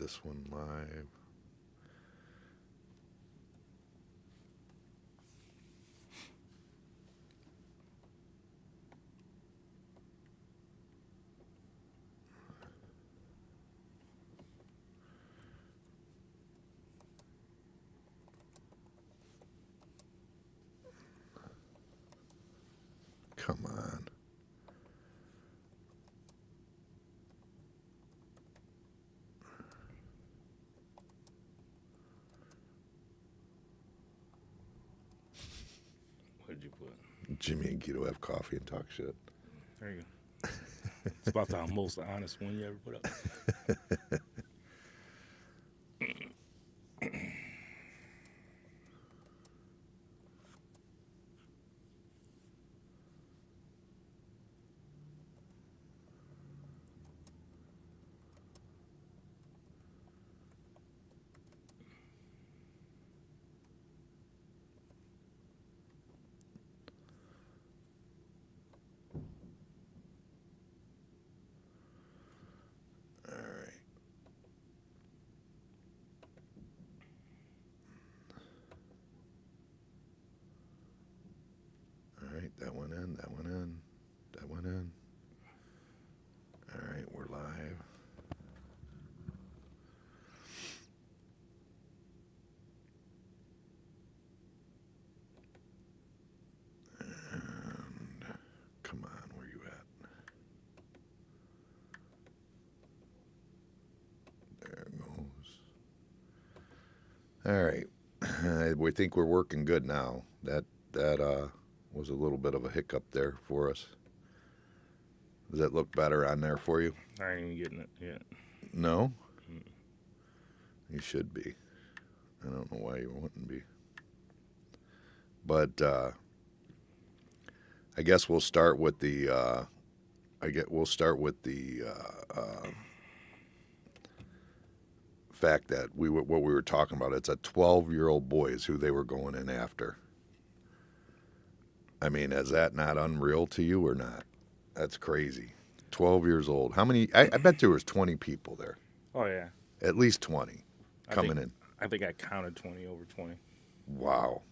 this one live. Come on. What did you put? Jimmy and Guido have coffee and talk shit. There you go. It's about the most honest one you ever put up. That went in, that went in, that went in. All right, we're live. And come on, where you at? There it goes. All right, we think we're working good now. That was a little bit of a hiccup there for us. Does that look better on there for you? I ain't even getting it yet. No? You should be. I don't know why you wouldn't be. But I guess we'll start with the fact that what we were talking about. It's a 12-year-old boy is who they were going in after. I mean, is that not unreal to you or not? That's crazy. 12 years old. How many? I bet there was 20 people there. Oh, yeah. At least 20 coming in. I think I counted 20, over 20. Wow.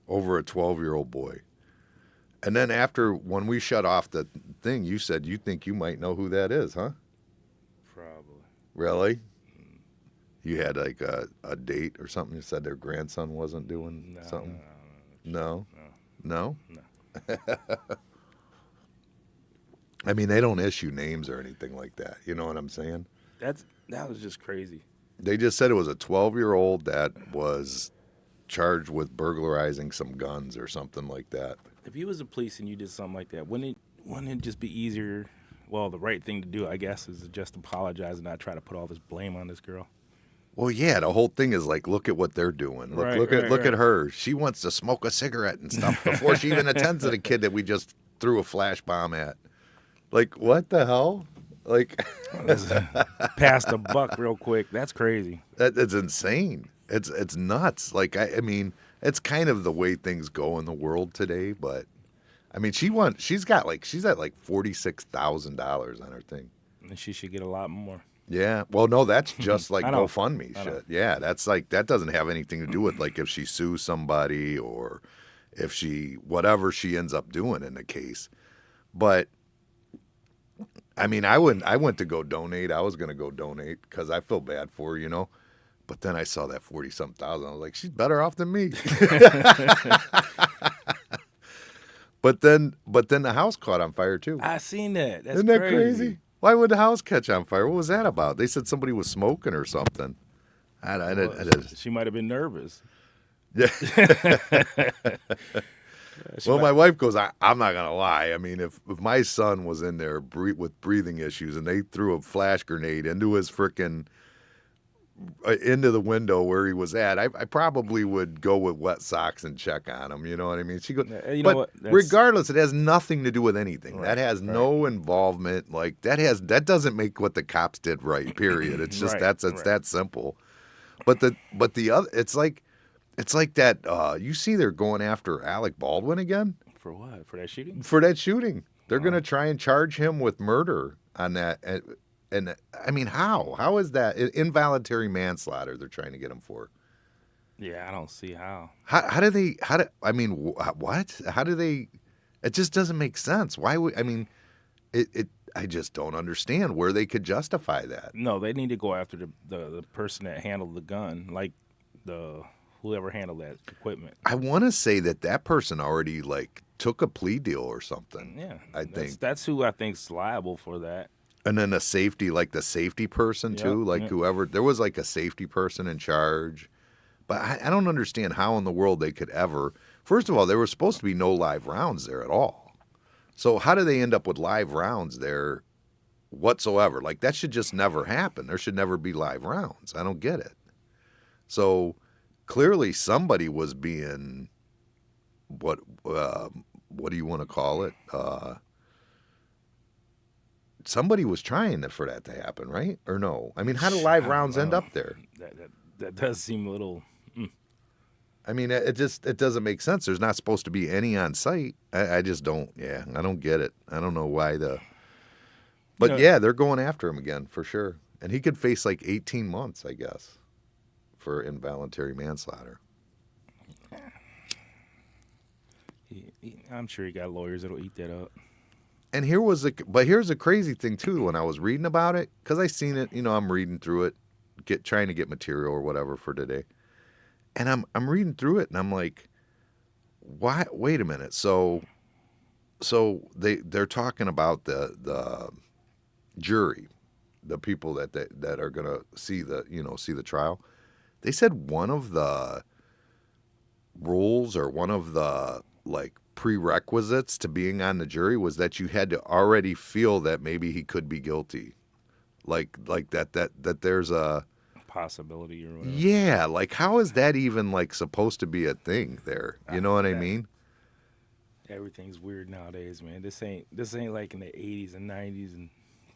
Over a 12-year-old boy. And then after, when we shut off the thing, you said you think you might know who that is, huh? Probably. Really? You had like a date or something? You said their grandson wasn't doing something? No? No? No. I mean, they don't issue names or anything like that. You know what I'm saying? That was just crazy. They just said it was a 12-year-old that was charged with burglarizing some guns or something like that. If you was the police and you did something like that, wouldn't it just be easier? Well, the right thing to do, I guess, is to just apologize and not try to put all this blame on this girl. Well, yeah, the whole thing is like, look at what they're doing. Look at her. She wants to smoke a cigarette and stuff before she even attends to the kid that we just threw a flash bomb at. Like, what the hell? Like, pass the buck real quick. That's crazy. It's insane. It's nuts. Like, I mean, it's kind of the way things go in the world today. But I mean, she's at like $46,000 on her thing. And she should get a lot more. Yeah. Well, no, that's just like know. GoFundMe shit. Yeah, that's like, that doesn't have anything to do with like if she sues somebody or if whatever she ends up doing in the case. But I mean, I went to go donate. I was going to go donate because I feel bad for her, you know. But then I saw that 40-something thousand. I was like, she's better off than me. But then the house caught on fire too. I seen that. That's Isn't that crazy? Why would the house catch on fire? What was that about? They said somebody was smoking or something. She might have been nervous. Yeah. Well, my wife goes, I'm not going to lie. I mean, if my son was in there with breathing issues and they threw a flash grenade into his frickin' into the window where he was at, I probably would go with wet socks and check on him. You know what I mean? She goes, but regardless, it has nothing to do with anything. Right, that has no involvement. Like that doesn't make what the cops did right. Period. It's just that simple. But the other, it's like that. You see, they're going after Alec Baldwin again. For what? For that shooting? For that shooting, they're going to try and charge him with murder on that. And I mean, how is that involuntary manslaughter? They're trying to get him for. Yeah, I don't see how. How do they? I mean, what? How do they? It just doesn't make sense. Why would I mean? It I just don't understand where they could justify that. No, they need to go after the person that handled the gun, like the whoever handled that equipment. I want to say that person already like took a plea deal or something. Yeah, I think that's who I think's liable for that. And then the safety person too, like whoever there was like a safety person in charge. But I don't understand how in the world they could ever. First of all, there was supposed to be no live rounds there at all. So how do they end up with live rounds there whatsoever? Like that should just never happen. There should never be live rounds. I don't get it. So clearly somebody was being what do you want to call it? Somebody was trying for that to happen, right? Or no? I mean, how do live rounds end up there? That does seem a little. I mean, it doesn't make sense. There's not supposed to be any on site. I just don't. Yeah, I don't get it. I don't know why But yeah, they're going after him again for sure, and he could face like 18 months, I guess, for involuntary manslaughter. I'm sure he got lawyers that'll eat that up. And here's the crazy thing too. When I was reading about it, because I seen it, I'm reading through it, trying to get material or whatever for today. And I'm reading through it, and I'm like, "Why? Wait a minute." So they're talking about the jury, the people that are gonna see the trial. They said one of the rules or one of the like prerequisites to being on the jury was that you had to already feel that maybe he could be guilty, like that there's a possibility or whatever. Yeah, like how is that even like supposed to be a thing there? You know what I mean? Everything's weird nowadays, man. This ain't like in the 80s and 90s and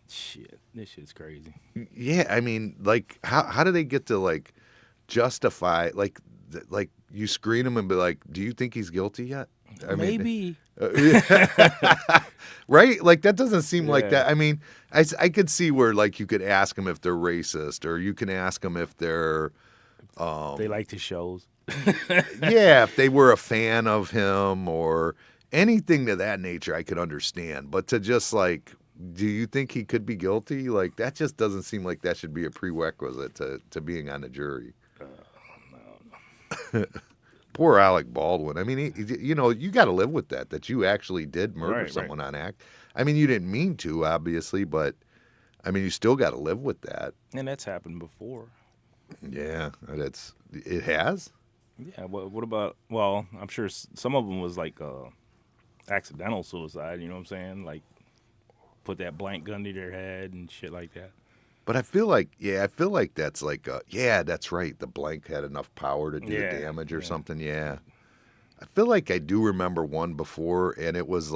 shit. This shit's crazy. Yeah, I mean, like how do they get to like justify like you screen him and be like, "Do you think he's guilty yet?" Maybe. Right? Like that doesn't seem like that. I mean, I could see where like you could ask them if they're racist, or you can ask them if they're they like the shows. Yeah, if they were a fan of him or anything to that nature, I could understand. But to just like, do you think he could be guilty? Like that just doesn't seem like that should be a prerequisite to being on the jury. No. Poor Alec Baldwin. I mean, you got to live with that you actually did murder someone on act. I mean, you didn't mean to, obviously, but I mean, you still got to live with that. And that's happened before. Yeah, it has. Yeah. What about? Well, I'm sure some of them was like accidental suicide. You know what I'm saying? Like put that blank gun to their head and shit like that. But I feel like that's like, that's right. The blank had enough power to do damage or something. Yeah. I feel like I do remember one before, and it was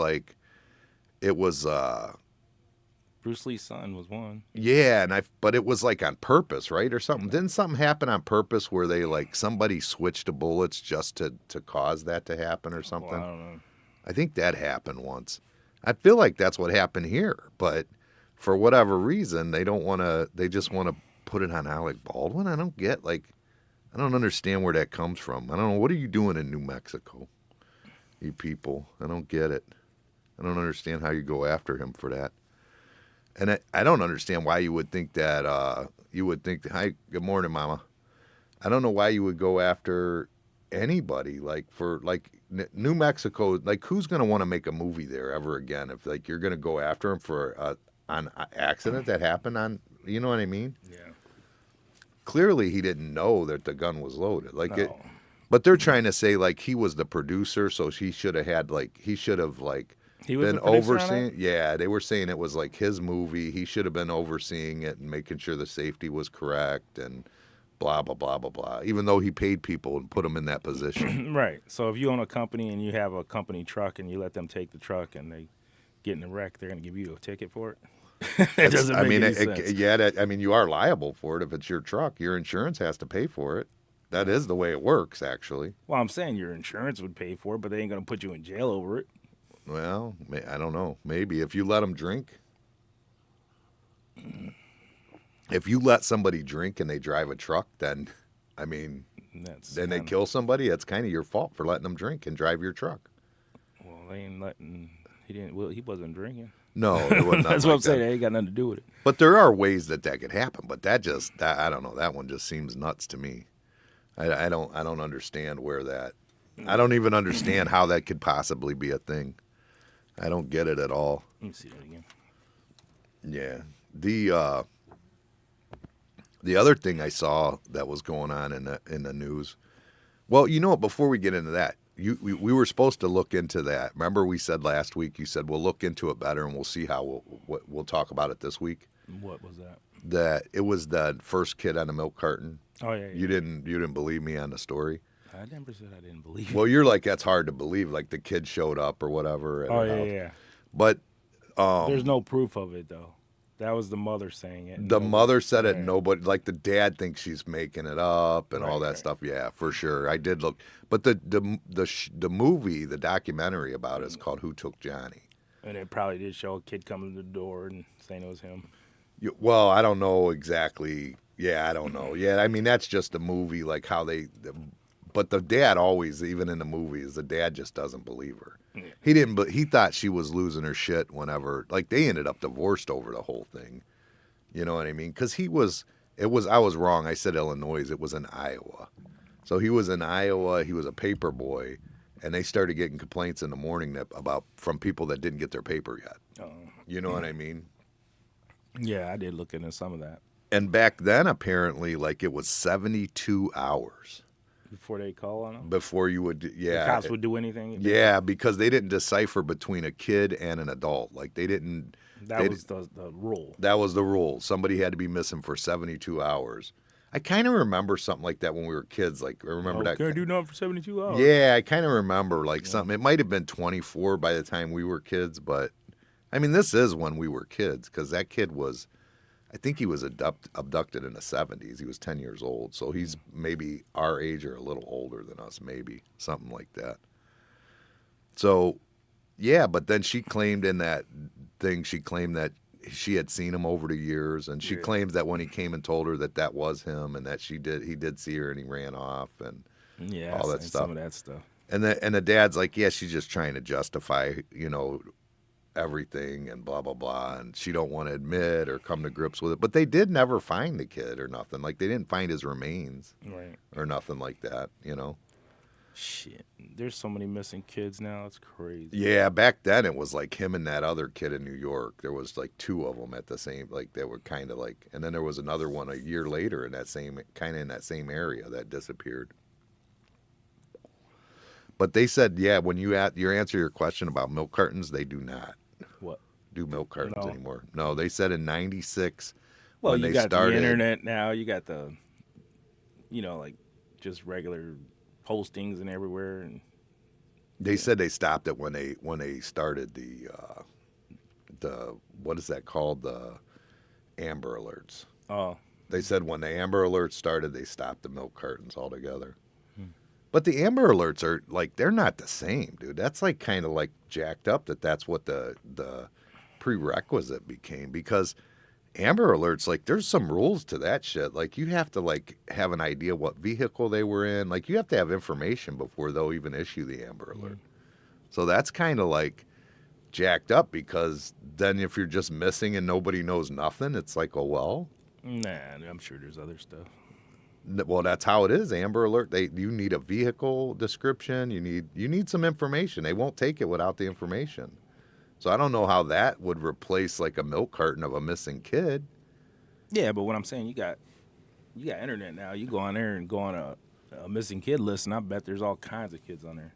Bruce Lee's son was one. Yeah, but it was like on purpose, right, or something. Didn't something happen on purpose where they like somebody switched to bullets just to cause that to happen or something? Well, I don't know. I think that happened once. I feel like that's what happened here, but for whatever reason, they just want to put it on Alec Baldwin. I don't understand where that comes from. I don't know. What are you doing in New Mexico, you people? I don't get it. I don't understand how you go after him for that. And I don't understand why you would think that, hi, good morning, Mama. I don't know why you would go after anybody, like for like New Mexico, like who's going to want to make a movie there ever again if like you're going to go after him for an accident that happened on, you know what I mean? Yeah. Clearly he didn't know that the gun was loaded. Like No. But they're trying to say like he was the producer, so he should have he was been the producer overseeing. on it? Yeah, they were saying it was like his movie. He should have been overseeing it and making sure the safety was correct and blah blah blah blah blah. Even though he paid people and put them in that position. Right. So if you own a company and you have a company truck and you let them take the truck and they get in a wreck, they're going to give you a ticket for it. It doesn't make any sense. You are liable for it if it's your truck. Your insurance has to pay for it. That is the way it works, actually. Well, I'm saying your insurance would pay for it, but they ain't going to put you in jail over it. Well, I don't know. Maybe if you let them drink. if you let somebody drink and they drive a truck, then, I mean, then they kill somebody, it's kind of your fault for letting them drink and drive your truck. Well, they ain't letting, he wasn't drinking. No, it wasn't. That's what I'm saying. It ain't got nothing to do with it. But there are ways that could happen. But I don't know. That one just seems nuts to me. I don't understand where that. I don't even understand how that could possibly be a thing. I don't get it at all. Let me see that again. Yeah. The other thing I saw that was going on in the news. Well, you know what? Before we get into that, we were supposed to look into that. Remember, we said last week. You said we'll look into it better and we'll see how we'll talk about it this week. What was that? That it was the first kid on the milk carton. Oh yeah. You didn't believe me on the story. I never said I didn't believe. Well, you're like, that's hard to believe. Like the kid showed up or whatever. Yeah. But there's no proof of it though. That was the mother saying it. The mother said it. Nobody, like the dad thinks she's making it up and all that stuff. Yeah, for sure. I did look, but the movie, the documentary about it is called "Who Took Johnny." And it probably did show a kid coming to the door and saying it was him. Well, I don't know exactly. Yeah, I don't know. Yeah, I mean that's just the movie, like how they. But the dad always, even in the movies, the dad just doesn't believe her. Yeah. He didn't, but he thought she was losing her shit whenever, like they ended up divorced over the whole thing. You know what I mean? Because I was wrong. I said Illinois. It was in Iowa. So he was in Iowa. He was a paper boy, and they started getting complaints in the morning from people that didn't get their paper yet. Oh. You know what I mean? Yeah, I did look into some of that. And back then, apparently, like it was 72 hours. Before they call on them? Before you would, yeah. The cops would do anything? Yeah, because they didn't decipher between a kid and an adult. Like, they didn't. That was the rule. That was the rule. Somebody had to be missing for 72 hours. I kind of remember something like that when we were kids. Like, I remember that. Can I do nothing for 72 hours? Yeah, I kind of remember, like, something. It might have been 24 by the time we were kids, but, I mean, this is when we were kids, because that kid was. I think he was abducted in the 70s. He was 10 years old. So he's maybe our age or a little older than us, maybe. Something like that. So, yeah, but then she claimed in that thing, she claimed that she had seen him over the years. And she claims that when he came and told her that was him and that he did see her and he ran off and all that stuff. Some of that stuff. And the dad's like, yeah, she's just trying to justify, everything and blah blah blah, and she don't want to admit or come to grips with it. But they did never find the kid or nothing. Like they didn't find his remains, right, or nothing like that. Shit, there's so many missing kids now. It's crazy. Yeah, back then it was like him and that other kid in New York. There was like two of them at the same, like they were kind of like, and then there was another one a year later in that same area that disappeared. But they said, yeah, when you answer your question about milk cartons, they do not. What? Do milk cartons anymore. No, they said in 96 well, when they started. Well, you got the internet now. You got the, like just regular postings and everywhere. And they said they stopped it when they started the what is that called? The Amber Alerts. Oh. They said when the Amber Alerts started, they stopped the milk cartons altogether. But the Amber Alerts are like, they're not the same, dude. That's like kind of like jacked up that's what the prerequisite became, because Amber Alerts, like there's some rules to that shit. Like you have to like have an idea what vehicle they were in. Like you have to have information before they'll even issue the Amber Alert. So that's kind of like jacked up, because then if you're just missing and nobody knows nothing, it's like, oh, well. Nah, I'm sure there's other stuff. Well, that's how it is. Amber Alert. You need a vehicle description. You need some information. They won't take it without the information. So I don't know how that would replace like a milk carton of a missing kid. Yeah, but what I'm saying, you got internet now. You go on there and go on a missing kid list, and I bet there's all kinds of kids on there.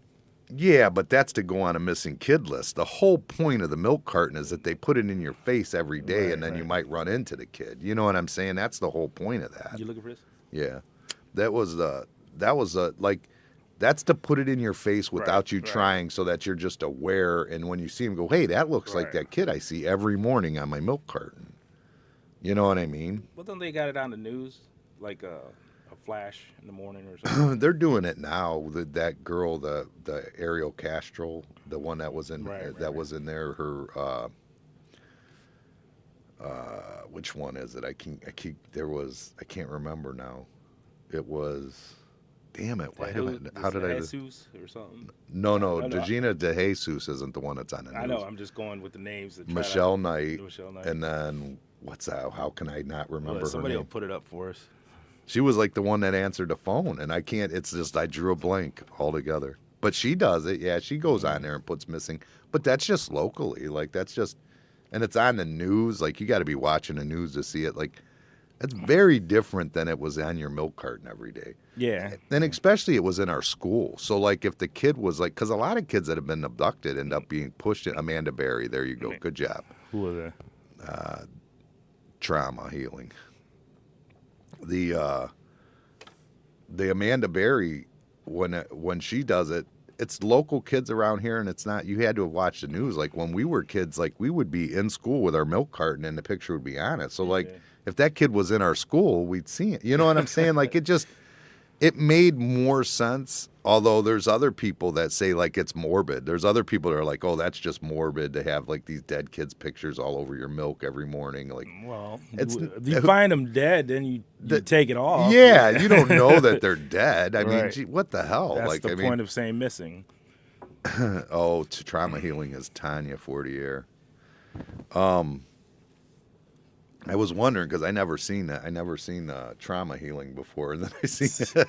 Yeah, but that's to go on a missing kid list. The whole point of the milk carton is that they put it in your face every day, and then you might run into the kid. You know what I'm saying? That's the whole point of that. You looking for this? Yeah, that's to put it in your face without you trying, so that you're just aware. And when you see him, go, hey, that looks like that kid I see every morning on my milk carton. You know what I mean? Well, then they got it on the news, like a flash in the morning or something. They're doing it now. That girl, the Ariel Castro, the one that was in was in there. Her which one is it? I can't remember now. It was, damn it. How did I? Jesus or something? No, Degina De Jesus isn't the one that's on the news. I know. I'm just going with the names. Michelle Knight. And then, what's that? How can I not remember her somebody name? will put it up for us. She was like the one that answered the phone, and I can't, it's just, I drew a blank altogether. But she does it. Yeah, she goes on there and puts missing. But that's just locally. Like, that's just, and it's on the news. Like, you got to be watching the news to see it. Like, it's very different than it was on your milk carton every day. Yeah. And especially it was in our school. So, like, if the kid was like, because a lot of kids that have been abducted end up being pushed in. Amanda Berry, there you go. Good job. Who was that? Trauma healing. The Amanda Berry, when she does it, it's local kids around here, and it's not, you had to have watched the news. Like, when we were kids, like, we would be in school with our milk carton and the picture would be on it. So, like, if that kid was in our school, we'd see it. You know what I'm saying? Like, it made more sense. Although there's other people that say, like, it's morbid. There's other people that are like, oh, that's just morbid to have, like, these dead kids' pictures all over your milk every morning. Like, well, if you find them dead, then you take it off. Yeah, you don't know that they're dead. I mean, gee, what the hell? That's like, the point of saying missing. Oh, trauma healing is Tanya Fortier. I was wondering because I never seen that. I never seen trauma healing before, and then I seen it.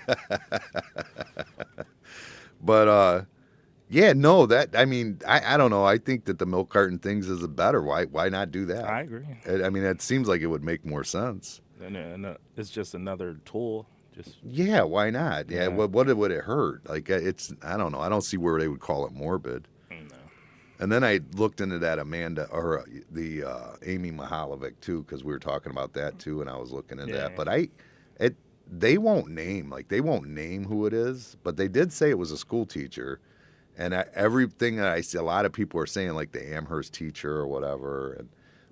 But yeah, no, that, I mean, I don't know. I think that the milk carton things is better. Why not do that? I agree. I mean, it seems like it would make more sense. And it's just another tool. Yeah, why not? Yeah, what would it hurt? Like, it's, I don't know. I don't see where they would call it morbid. No. And then I looked into that Amanda, or the Amy Mahalovic too, because we were talking about that too, and I was looking into that. But they won't name who it is, but they did say it was a school teacher, and everything that I see, a lot of people are saying like the Amherst teacher or whatever.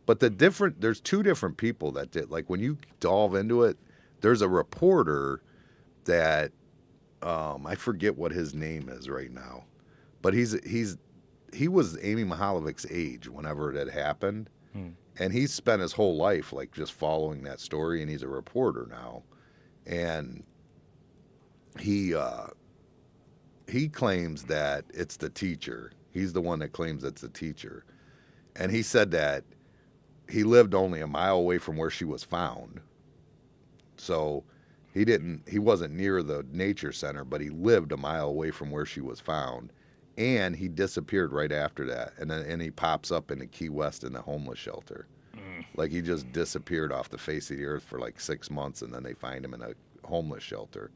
But there's two different people that did. Like, when you delve into it, there's a reporter that I forget what his name is right now, but he was Amy Mahalovic's age whenever it had happened, and he's spent his whole life like just following that story, and he's a reporter now, and he claims that it's the teacher. He's the one that claims it's the teacher, and he said that he lived only a mile away from where she was found. So he wasn't near the nature center, but he lived a mile away from where she was found. And he disappeared right after that. And he pops up in the Key West in the homeless shelter. Like, he just disappeared off the face of the earth for like 6 months, and then they find him in a homeless shelter.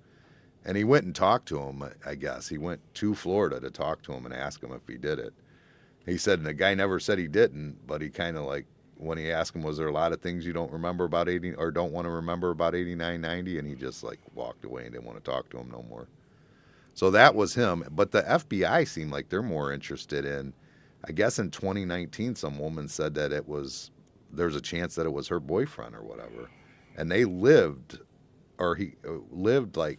And he went and talked to him, I guess. He went to Florida to talk to him and ask him if he did it. He said, and the guy never said he didn't, but he kind of like, when he asked him, was there a lot of things you don't remember about 80 or don't want to remember about 89, 90? And he just like walked away and didn't want to talk to him no more. So that was him. But the FBI seemed like they're more interested in, I guess in 2019, some woman said that there's a chance that it was her boyfriend or whatever. And he lived like,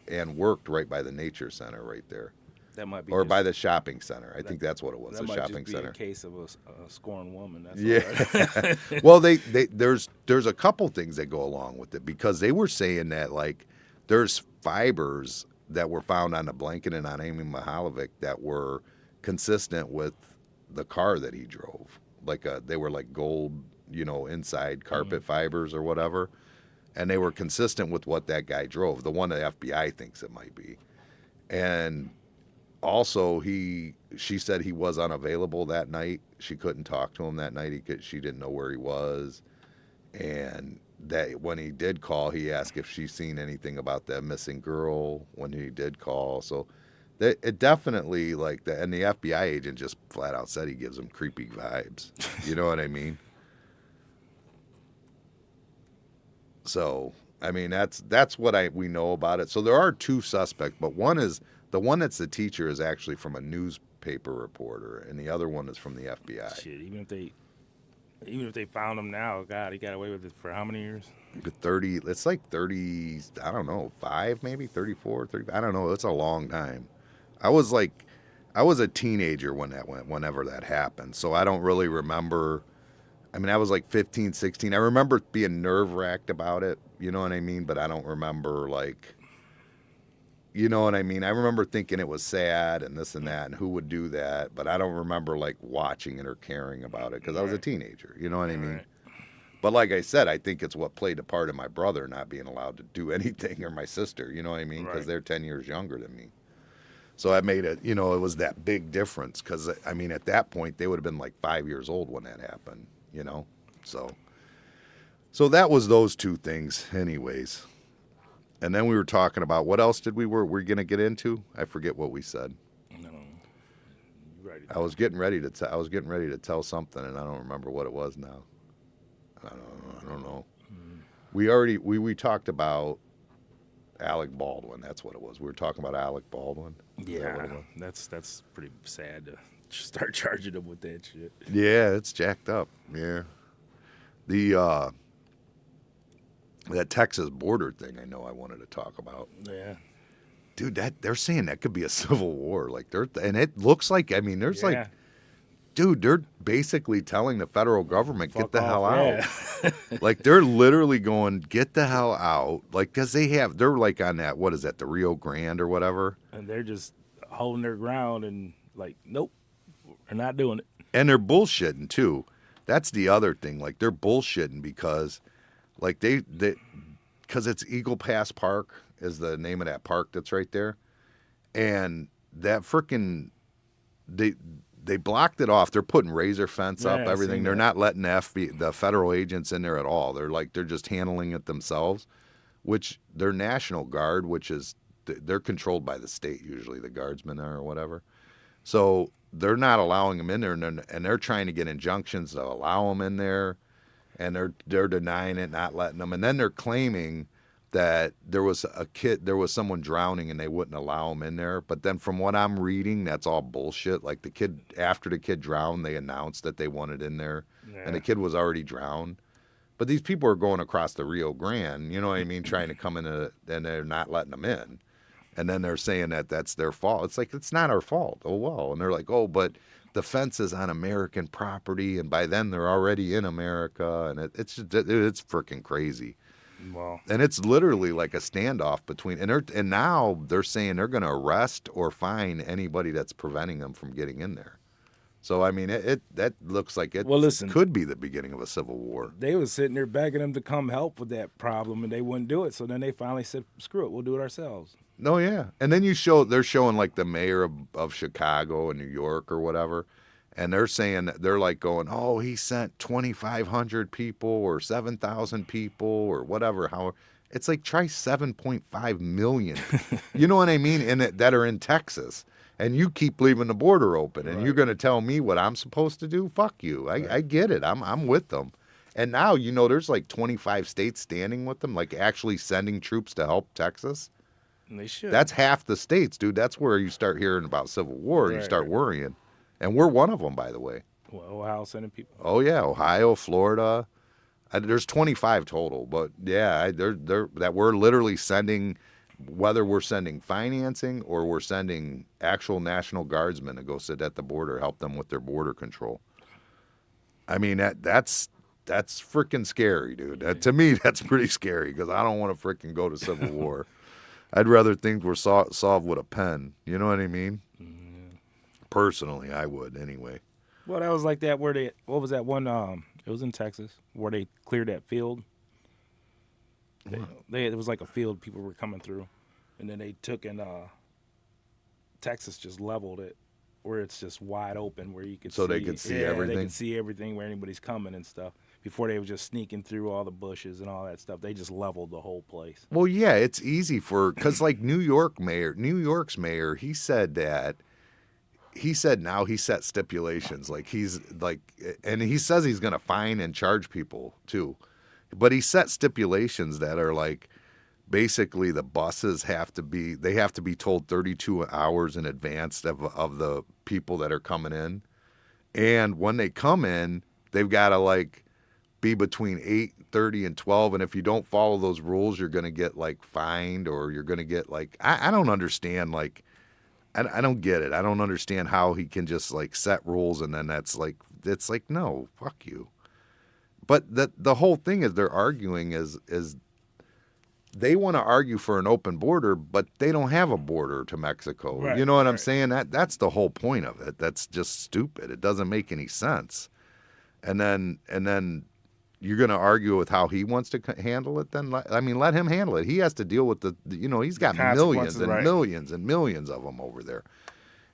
and worked right by the nature center right there. That might be, or by the shopping center. I think that's what it was. The shopping center. That might just be a case of a scorned woman. That's yeah. Well, there's a couple things that go along with it, because they were saying that like there's fibers that were found on the blanket and on Amy Mahalovic that were consistent with the car that he drove. Like they were like gold, inside carpet fibers or whatever, and they were consistent with what that guy drove. The one the FBI thinks it might be, and. Also, she said he was unavailable that night. She couldn't talk to him that night. She didn't know where he was. And that when he did call, he asked if she's seen anything about that missing girl when he did call. So it definitely, like, and the FBI agent just flat out said he gives him creepy vibes. You know what I mean? So, I mean, that's what we know about it. So there are two suspects, but the one that's the teacher is actually from a newspaper reporter, and the other one is from the FBI. Shit, even if they found him now, God, he got away with it for how many years? 30. It's like 30. I don't know, 5 maybe 34, 30. I don't know. It's a long time. I was a teenager when that went. Whenever that happened, so I don't really remember. I mean, I was like 15, 16. I remember being nerve-wracked about it, you know what I mean? But I don't remember, like, you know what I mean? I remember thinking it was sad and this and that and who would do that, but I don't remember, like, watching it or caring about it because I was a teenager, you know what I mean? Right. But like I said, I think it's what played a part in my brother not being allowed to do anything or my sister, you know what I mean? Because Right. they're 10 years younger than me. So I made it, you know, it was that big difference because, I mean, at that point, they would have been like 5 years old when that happened, you know? So that was those two things, anyways. And then we were talking about what else did we were going to get into? I forget what we said. No. Right. I was getting ready to tell something, and I don't remember what it was now. I don't know. We talked about Alec Baldwin. That's what it was. We were talking about Alec Baldwin. Is that what it Yeah, was? that's pretty sad to start charging them with that shit. Yeah, it's jacked up. Yeah. The that Texas border thing I know I wanted to talk about. Yeah. Dude, that they're saying that could be a civil war. Like and it looks like, I mean, there's like, dude, they're basically telling the federal government, Fuck get the hell off, out. yeah. Like, they're literally going, get the hell out. Like, because they're like on that, what is that, the Rio Grande or whatever? And they're just holding their ground and like, nope, we're not doing it. And they're bullshitting, too. That's the other thing. Like, they're bullshitting because, like, because it's Eagle Pass Park is the name of that park that's right there. And that frickin', they blocked it off. They're putting razor fence up, Yeah, I everything. seen They're that. not letting the federal agents in there at all. They're just handling it themselves, which their National Guard, which is, they're controlled by the state usually, the guardsmen are or whatever. So they're not allowing them in there, and they're trying to get injunctions to allow them in there, and they're denying it, not letting them. And then they're claiming that there was someone drowning and they wouldn't allow him in there. But then from what I'm reading, that's all bullshit. Like after the kid drowned, they announced that they wanted in there, and the kid was already drowned. But these people are going across the Rio Grande, you know what I mean, trying to come in, and they're not letting them in. And then they're saying that that's their fault. It's like, it's not our fault. Oh, well. And they're like, oh, but the fence is on American property, and by then they're already in America, and it's freaking crazy. Well, And it's literally like a standoff between, and now they're saying they're going to arrest or fine anybody that's preventing them from getting in there. So I mean, that looks like it could be the beginning of a civil war. they was sitting there begging them to come help with that problem, and they wouldn't do it. So then they finally said, "Screw it, we'll do it ourselves." No, yeah. And then they're showing like the mayor of Chicago and New York or whatever, and they're saying, they're like going, oh, he sent 2,500 people or 7,000 people or whatever. How it's like, try 7.5 million. You know what I mean? That are in Texas. And you keep leaving the border open, and you're going to tell me what I'm supposed to do? Fuck you. I get it. I'm with them. And now, there's like 25 states standing with them, like actually sending troops to help Texas. And they should. That's half the states, dude. That's where you start hearing about civil war. You start worrying. And we're one of them, by the way. Well, Ohio sending people. Oh, yeah. Ohio, Florida. There's 25 total. But, yeah, that we're literally sending, whether we're sending financing or we're sending actual National Guardsmen to go sit at the border, help them with their border control. I mean, that's freaking scary, dude. To me, that's pretty scary because I don't want to freaking go to civil war. I'd rather things were solved with a pen. You know what I mean? Mm-hmm. Personally, I would anyway. Well, that was like that where what was that one? It was in Texas where they cleared that field. It was like a field people were coming through, and then they took and Texas just leveled it where it's just wide open where you could so they could see everything. They could see everything where anybody's coming and stuff. Before they were just sneaking through all the bushes and all that stuff. They just leveled the whole place. Well, yeah, it's easy because like New York's mayor, he said now he set stipulations. Like and he says he's going to fine and charge people too. But he set stipulations that are like, basically the buses have to be told 32 hours in advance of the people that are coming in. And when they come in, they've got to like be between 8:30 and 12, and if you don't follow those rules, you're going to get like fined, or you're going to get like, I don't understand, like I don't get it. I don't understand how he can just like set rules and then it's like no, fuck you. But the whole thing is they're arguing is they want to argue for an open border, but they don't have a border to Mexico. Right, You know what I'm right. saying? That's the whole point of it. That's just stupid. It doesn't make any sense. And then you're going to argue with how he wants to handle it. Then let him handle it. He has to deal with he's got millions and Right. millions and millions of them over there,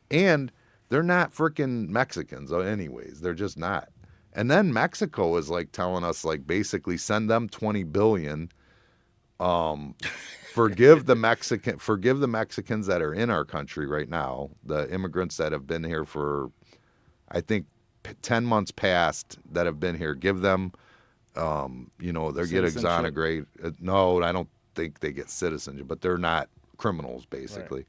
and they're not freaking Mexicans, anyways. They're just not. And then Mexico is like telling us, like, basically send them $20 billion. Forgive the Mexicans that are in our country right now, the immigrants that have been here for, I think, 10 months past that have been here. Give them, they get exonerated. No, I don't think they get citizenship, but they're not criminals, basically.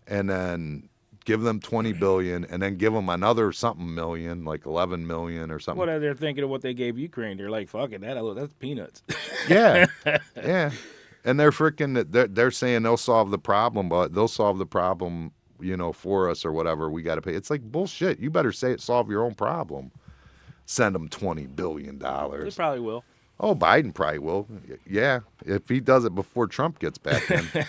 Right. And then give them $20 billion, and then give them another something million, like 11 million or something. What they're thinking of what they gave Ukraine? They're like, fuck it, that's peanuts. Yeah, yeah. And they're they're saying they'll solve the problem, but they'll solve the problem, for us or whatever. We got to pay. It's like bullshit. You better solve your own problem. Send them $20 billion. They probably will. Oh, Biden probably will. Yeah, if he does it before Trump gets back in,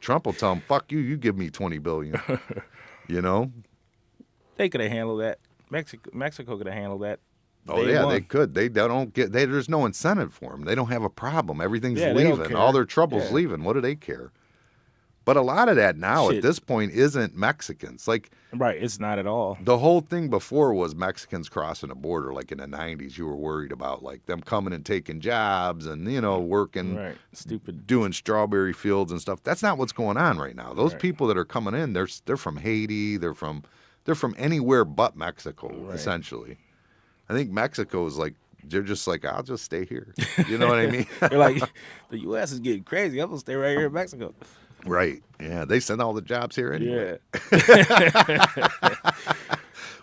Trump will tell him, "Fuck you. You give me $20 billion." They could have handled that. Mexico could have handled that. Oh yeah, they could. They don't get. There's no incentive for them. They don't have a problem. Everything's leaving. All their trouble's leaving. What do they care? But a lot of that now at this point isn't Mexicans. Like, right, it's not at all. The whole thing before was Mexicans crossing the border. Like in the 90s, you were worried about like them coming and taking jobs and working, right, stupid, doing strawberry fields and stuff. That's not what's going on right now. Those people that are coming in, they're from Haiti. They're from anywhere but Mexico, essentially. I think Mexico is like, they're just like, I'll just stay here. You know what I mean? They're like, the U.S. is getting crazy. I'm going to stay right here in Mexico. Right. Yeah. They send all the jobs here anyway. Yeah.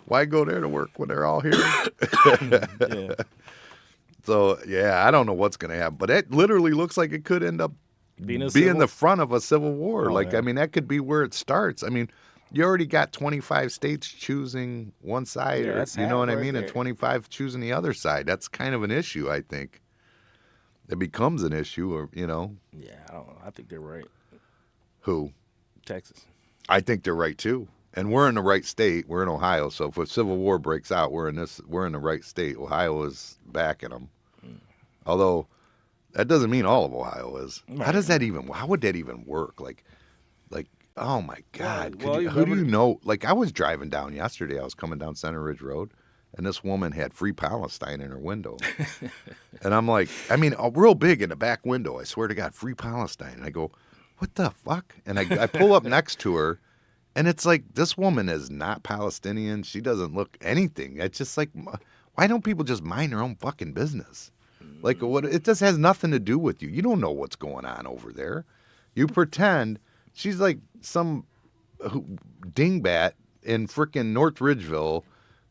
Why go there to work when they're all here? Yeah. So, yeah, I don't know what's going to happen. But it literally looks like it could end up being the front of a civil war. That could be where it starts. I mean, you already got 25 states choosing one side, you know what I mean, and 25 choosing the other side. That's kind of an issue, I think. It becomes an issue, Yeah, I don't know. I think they're right. Who? Texas. I think they're right too, and we're in the right state. We're in Ohio, so if a civil war breaks out, we're in the right state. Ohio is backing them, although that doesn't mean all of Ohio is. Right. How would that even work? Like, oh my God! Who do you know? Like, I was driving down yesterday. I was coming down Center Ridge Road, and this woman had Free Palestine in her window, and I'm like, real big in the back window. I swear to God, Free Palestine. And I go, what the fuck? And I pull up next to her, and it's like, this woman is not Palestinian. She doesn't look anything. It's just like, why don't people just mind their own fucking business? Like, what? It just has nothing to do with you. You don't know what's going on over there. You pretend she's like some dingbat in frickin' North Ridgeville,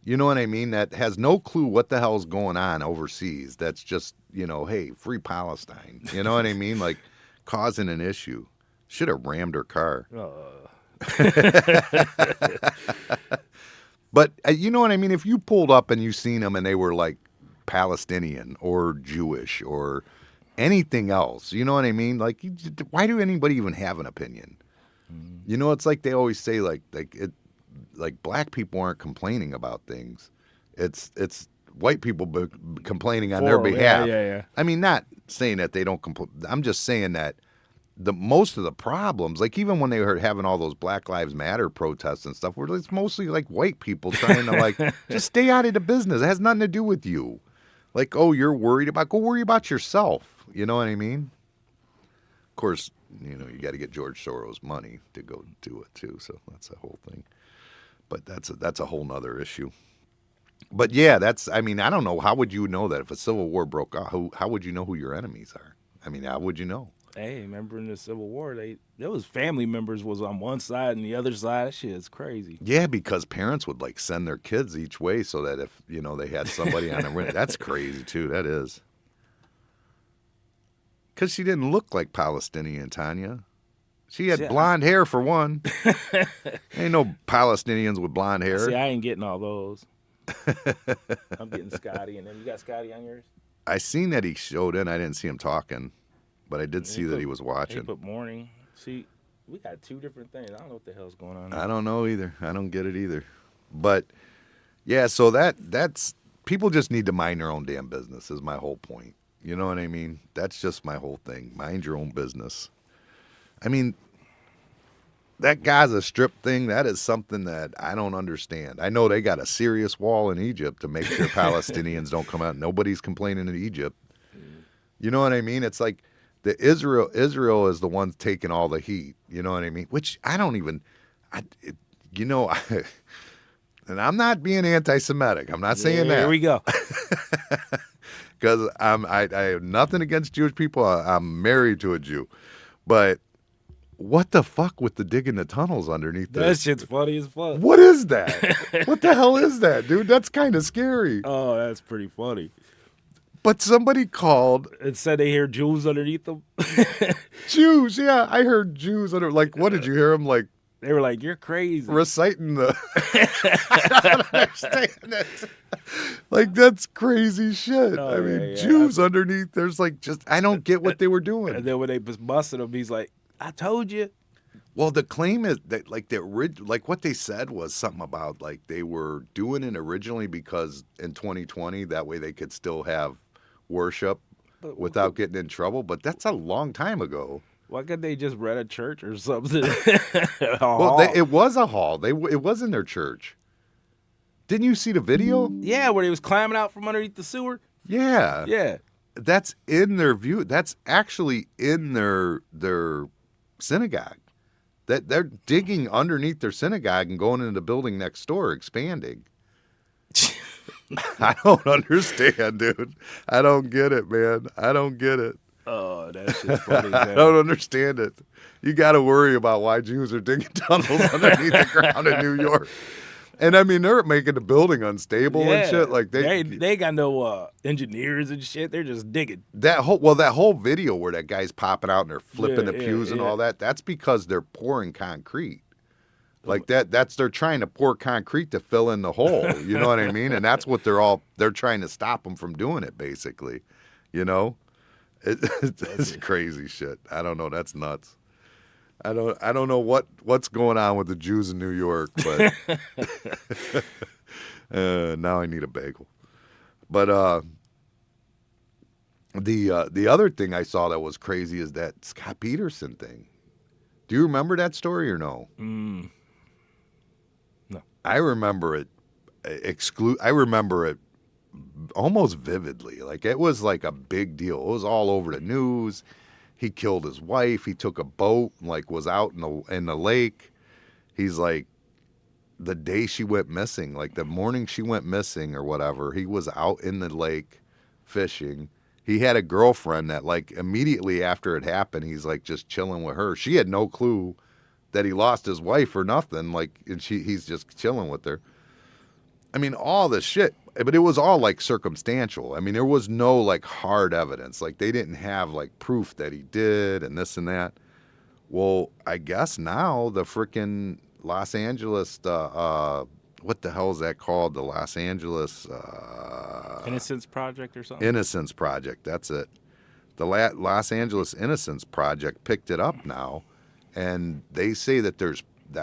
you know what I mean, that has no clue what the hell's going on overseas. That's just, hey, Free Palestine. You know what I mean? Like, causing an issue. Should have rammed her car. But you know what I mean? If you pulled up and you seen them and they were like Palestinian or Jewish or anything else, you know what I mean? Like, why do anybody even have an opinion? It's like they always say, like black people aren't complaining about things. It's white people complaining on their behalf. Yeah. I mean, not saying that they don't complain. I'm just saying that most of the problems, like even when they were having all those Black Lives Matter protests and stuff, it's mostly like white people trying to like just stay out of the business. It has nothing to do with you. Like, oh, you're worried about, go worry about yourself. You know what I mean? Of course, you got to get George Soros money to go do it too. So that's the whole thing. But that's a whole nother issue. But yeah, I don't know. How would you know that if a civil war broke out? How would you know who your enemies are? How would you know? Hey, remember in the Civil War, there was family members was on one side and the other side. That shit is crazy. Yeah, because parents would like send their kids each way so that if they had somebody on the that's crazy too. That is. Because she didn't look like Palestinian, Tanya. She had blonde hair for one. Ain't no Palestinians with blonde hair. See, I ain't getting all those. I'm getting Scotty, and then you got Scotty on yours? I seen that he showed in. I didn't see him talking, but I did see that he was He watching. put morning. See, we got two different things. I don't know what the hell's going on. I don't know either. I don't get it either. But yeah, so that's people just need to mind their own damn business is my whole point. You know what I mean? That's just my whole thing. Mind your own business. I mean, that Gaza Strip thing, that is something that I don't understand. I know they got a serious wall in Egypt to make sure Palestinians don't come out. Nobody's complaining in Egypt. You know what I mean? It's like the Israel is the one taking all the heat. You know what I mean? Which I don't even, and I'm not being anti-Semitic. I'm not saying that. Here we go. Because I have nothing against Jewish people. I'm married to a Jew. But what the fuck with the digging the tunnels underneath That shit's funny as fuck. What is that? What the hell is that, dude? That's kind of scary. Oh, that's pretty funny. But somebody called. It said they hear Jews underneath them. Jews, yeah. I heard Jews under, like, what did you hear them, like, They were like, you're crazy. reciting the. I don't understand it. Like, that's crazy shit. Oh, I mean, yeah. Jews underneath, there's like just, I don't get what they were doing. And then when they busted him, he's like, I told you. Well, the claim is that, like, like what they said was something about, like, they were doing it originally because in 2020, that way they could still have worship without getting in trouble. But that's a long time ago. Why couldn't they just rent a church or something? Well, it was a hall. It was in their church. Didn't you see the video? Yeah, where he was climbing out from underneath the sewer. Yeah. Yeah. That's in their view. That's actually in their synagogue. That they're digging underneath their synagogue and going into the building next door, expanding. I don't understand, dude. I don't get it, man. I don't get it. Oh, that's just funny. I don't understand it. You got to worry about why Jews are digging tunnels underneath the ground in New York. And I mean, they're making the building unstable and shit. Like they ain't got no engineers and shit. They're just digging. That whole video where that guy's popping out and they're flipping the pews and all that. That's because they're pouring concrete. Like they're trying to pour concrete to fill in the hole. You know what I mean? And that's what they're trying to stop them from doing it. Basically, you know, it's crazy shit. I don't know. That's nuts. I don't know what's going on with the Jews in New York, but now I need a bagel. But the other thing I saw that was crazy is that Scott Peterson thing. Do you remember that story or no? No. I remember it. I remember it almost vividly. Like it was like a big deal. It was all over the news. He killed his wife. He took a boat, like was out in the lake. He's like, the day she went missing, like the morning she went missing or whatever, he was out in the lake fishing. He had a girlfriend that, like, immediately after it happened, he's like just chilling with her. She had no clue that he lost his wife or nothing. Like, and he's just chilling with her. I mean, all this shit, but it was all like circumstantial. I mean, there was no like hard evidence. Like they didn't have like proof that he did and this and that. Well, I guess now the freaking Los Angeles, what the hell is that called? The Los Angeles Innocence Project or something? Innocence Project, that's it. The Los Angeles Innocence Project picked it up now, and they say that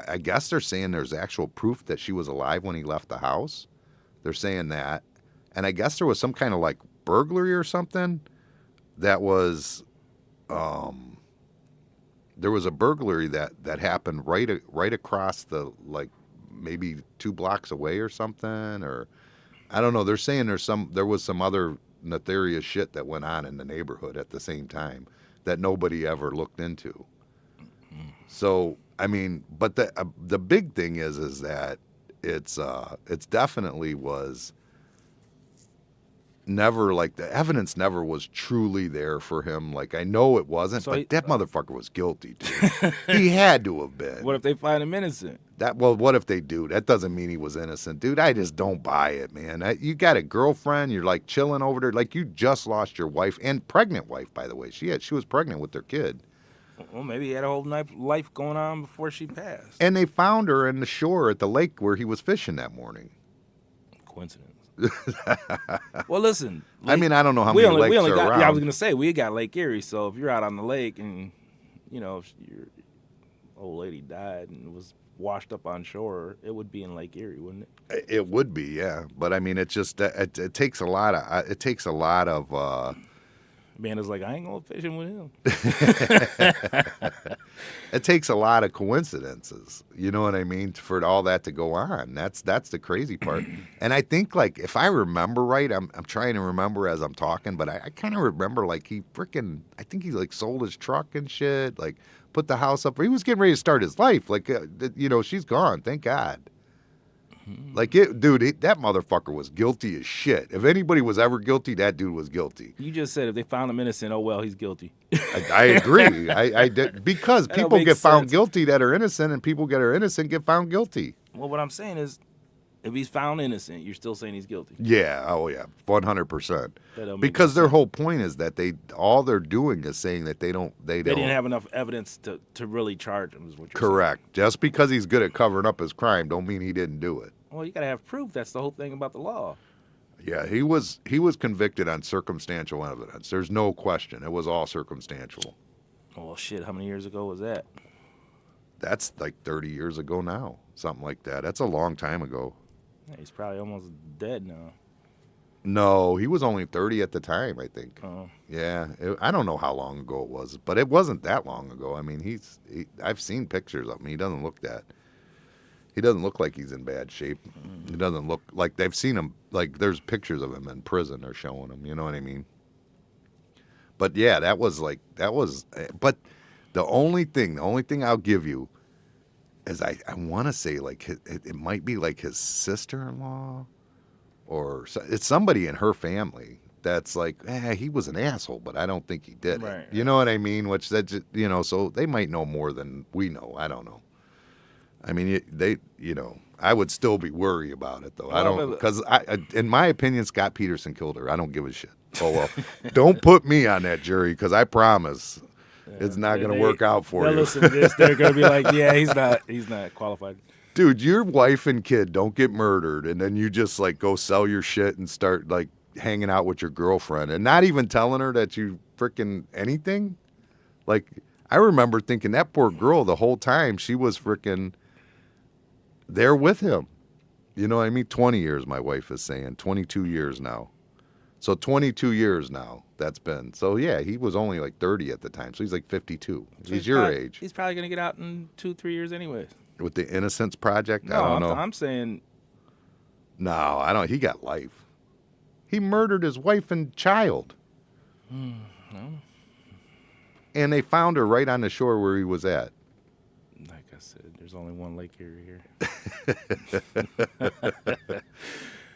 I guess they're saying there's actual proof that she was alive when he left the house. They're saying that. And I guess there was some kind of like burglary or something that was, there was a burglary that happened right across the, like maybe 2 blocks away or something, or I don't know. They're saying there was some other nefarious shit that went on in the neighborhood at the same time that nobody ever looked into. So, I mean, but the big thing is that it's definitely was never, like, the evidence never was truly there for him. Like, I know it wasn't, but that motherfucker was guilty, dude. He had to have been. What if they find him innocent? What if they do? That doesn't mean he was innocent, dude. I just don't buy it, man. You got a girlfriend, you're like chilling over there, like you just lost your wife, and pregnant wife, by the way. She was pregnant with their kid. Well, maybe he had a whole life going on before she passed. And they found her in the shore at the lake where he was fishing that morning. Coincidence. Well, listen. I mean, I don't know how many lakes are around. Yeah, I was gonna say we got Lake Erie. So if you're out on the lake and if your old lady died and was washed up on shore, it would be in Lake Erie, wouldn't it? It would be, yeah. But I mean, it just it takes a lot of Amanda's like, I ain't going fishing with him. it takes a lot of coincidences. You know what I mean? For all that to go on. That's the crazy part. And I think, like, if I remember right, I'm trying to remember as I'm talking, but I kind of remember, like, I think he like sold his truck and shit, like put the house up. He was getting ready to start his life. Like, she's gone. Thank God. Like, that motherfucker was guilty as shit. If anybody was ever guilty, that dude was guilty. You just said if they found him innocent, oh well, he's guilty. I agree. I did, because people get found sense. guilty that are innocent, and people that are innocent get found guilty. Well, what I'm saying is, if he's found innocent, you're still saying he's guilty. Yeah. Oh yeah. 100%. Because their whole point is that all they're doing is saying that they didn't have enough evidence to really charge him. Is what you're correct. Saying. Just because he's good at covering up his crime, don't mean he didn't do it. Well, you gotta have proof. That's the whole thing about the law. Yeah, he was convicted on circumstantial evidence. There's no question. It was all circumstantial. Well, shit. How many years ago was that? That's like 30 years ago now. Something like that. That's a long time ago. Yeah, he's probably almost dead now. No, he was only 30 at the time, I think. Oh. Yeah, I don't know how long ago it was, but it wasn't that long ago. I mean, I've seen pictures of him. He doesn't look like he's in bad shape. He doesn't look like they've seen him. Like, there's pictures of him in prison. They're showing him. You know what I mean? But yeah, but the only thing I'll give you is I want to say, like, it might be like his sister-in-law, or it's somebody in her family that's like, he was an asshole, but I don't think he did it. Right. You know what I mean? Which that's, so they might know more than we know. I don't know. I mean, I would still be worried about it, though. I don't, because in my opinion, Scott Peterson killed her. I don't give a shit. Oh well, don't put me on that jury, because I promise it's not going to work out for you. Listen to this. They're going to be like, yeah, he's not qualified. Dude, your wife and kid don't get murdered, and then you just, like, go sell your shit and start, like, hanging out with your girlfriend and not even telling her that you freaking anything. Like, I remember thinking that poor girl the whole time she was freaking there with him. You know what I mean? 20 years, my wife is saying. 22 years now. So 22 years now that's been. So, yeah, he was only like 30 at the time. So he's like 52. So he's your age. He's probably going to get out in 2-3 years anyways. With the Innocence Project? No, I don't know. I'm saying. No, I don't. He got life. He murdered his wife and child. No. And they found her right on the shore where he was at. Like I said, there's only one Lake Erie here.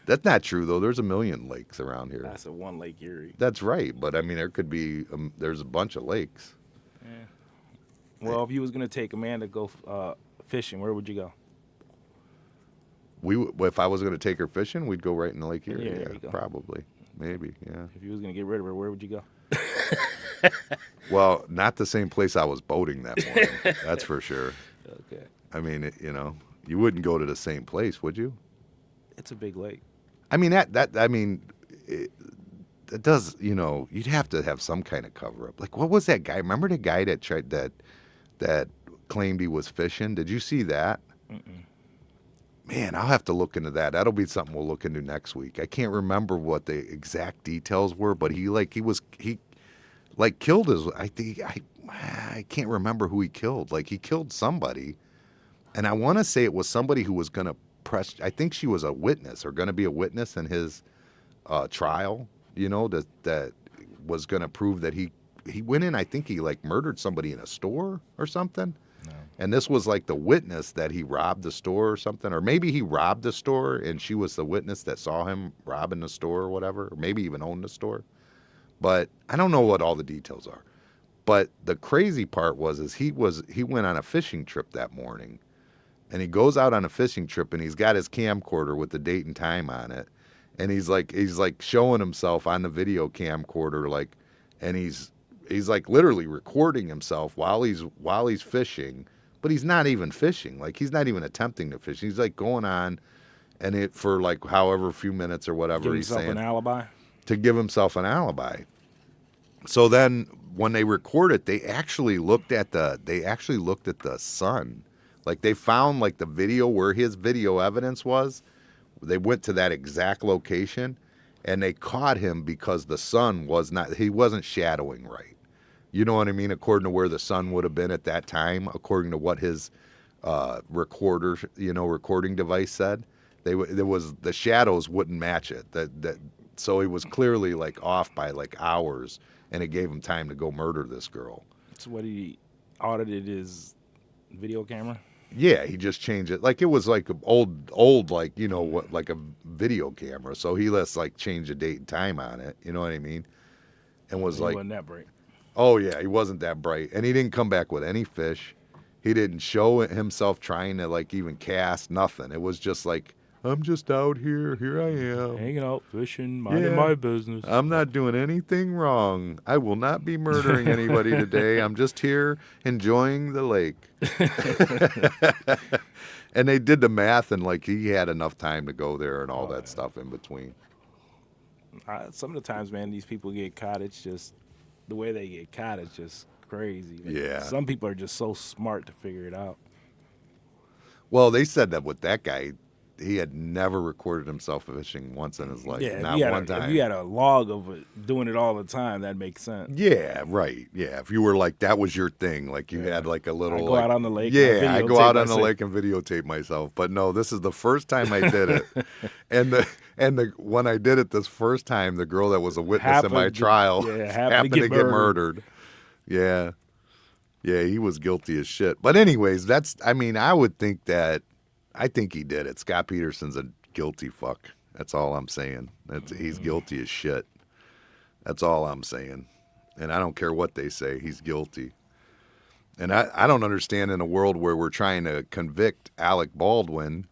That's not true, though. There's a million lakes around here. That's one Lake Erie. That's right. But, I mean, there could be, there's a bunch of lakes. Yeah. Well, if you was going to take Amanda to go fishing, where would you go? If I was going to take her fishing, we'd go right in the Lake Erie. Yeah, there you go. Probably. Maybe, yeah. If you was going to get rid of her, where would you go? Well, not the same place I was boating that morning. That's for sure. Okay. I mean, you wouldn't go to the same place, would you? It's a big lake. I mean, it does, you'd have to have some kind of cover up. Like, what was that guy? Remember the guy that tried that claimed he was fishing? Did you see that? Mm-mm. Man, I'll have to look into that. That'll be something we'll look into next week. I can't remember what the exact details were, but he killed his. I can't remember who he killed. Like, he killed somebody, and I want to say it was somebody who was going to press. I think she was a witness or going to be a witness in his trial. That was going to prove that he went in. I think he like murdered somebody in a store or something. No. And this was like the witness that he robbed the store or something, or maybe he robbed the store and she was the witness that saw him robbing the store or whatever, or maybe even owned the store. But I don't know what all the details are. But the crazy part was he went on a fishing trip that morning, and he goes out on a fishing trip and he's got his camcorder with the date and time on it, and he's like showing himself on the video camcorder, like, and he's like literally recording himself while he's fishing, but he's not even fishing. Like, he's not even attempting to fish. He's like going on, and it for like however few minutes or whatever Give he's himself saying an alibi. to give himself an alibi. So then when they record it, they actually looked at the son. Like they found like the video where his video evidence was. They went to that exact location and they caught him because the sun he wasn't shadowing right. You know what I mean? According to where the sun would have been at that time, according to what his recording device said, the shadows wouldn't match it. So he was clearly like off by like hours, and it gave him time to go murder this girl. So what, he audited his video camera? Yeah, he just changed it. Like it was like old, like, you know what, like a video camera. So he let's like change the date and time on it. You know what I mean? And was He like, wasn't that bright. oh yeah, he wasn't that bright, and he didn't come back with any fish. He didn't show himself trying to like even cast nothing. It was just like, I'm just out here. Here I am. Hanging out, fishing, minding my business. I'm not doing anything wrong. I will not be murdering anybody today. I'm just here enjoying the lake. And they did the math, and like he had enough time to go there and all that stuff in between. Some of the times, man, these people get caught. It's just the way they get caught. It's just crazy. Like, Yeah. Some people are just so smart to figure it out. Well, they said that with that guy, he had never recorded himself fishing once in his life. Yeah, not one time. If you had a log of it, doing it all the time, that makes sense. Yeah, right. Yeah, if you were like, that was your thing, like you had like a little. I go out on the lake. Yeah, I go out on the lake and videotape myself. But no, this is the first time I did it, and the when I did it this first time, the girl that was a witness in my trial happened to get murdered. Yeah, yeah, he was guilty as shit. But anyways, I would think that. I think he did it. Scott Peterson's a guilty fuck. That's all I'm saying. He's guilty as shit. That's all I'm saying. And I don't care what they say. He's guilty. And I don't understand in a world where we're trying to convict Alec Baldwin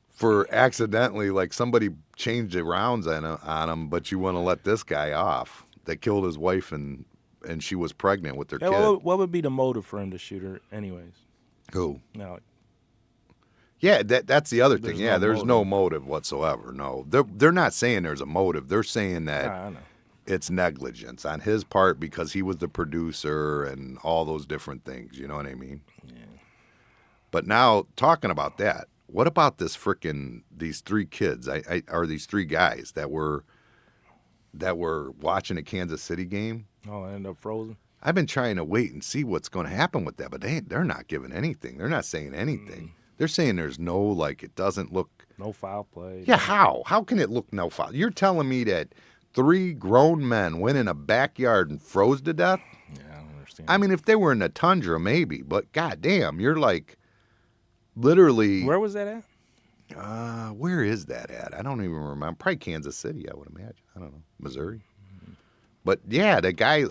for accidentally, like somebody changed the rounds on him, but you want to let this guy off that killed his wife and she was pregnant with their kid. What would be the motive for him to shoot her anyways? Who? No. Yeah, that's the other thing. There's no motive whatsoever. No, they're not saying there's a motive. They're saying that I know. It's negligence on his part because he was the producer and all those different things. You know what I mean? Yeah. But now talking about that, what about these three kids? Or these three guys that were watching a Kansas City game. Oh, they end up frozen. I've been trying to wait and see what's going to happen with that, but they're not giving anything. They're not saying anything. They're saying there's no, like, it doesn't look... No foul play. Yeah, how? How can it look no foul? You're telling me that 3 grown men went in a backyard and froze to death? Yeah, I don't understand. I mean, if they were in the tundra, maybe. But goddamn, you're like, literally... Where was that at? Where is that at? I don't even remember. Probably Kansas City, I would imagine. I don't know. Missouri. But yeah, the guy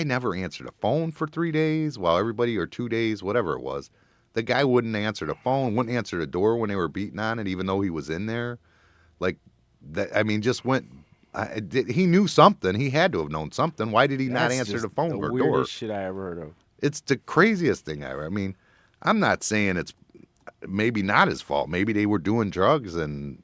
never answered a phone for 3 days while everybody, or 2 days, whatever it was. The guy wouldn't answer the phone, wouldn't answer the door when they were beating on it, even though he was in there. Like, that. I mean, just went. He knew something. He had to have known something. Why did he not answer the phone or door? Weirdest shit I ever heard of. It's the craziest thing ever. I mean, I'm not saying it's maybe not his fault. Maybe they were doing drugs and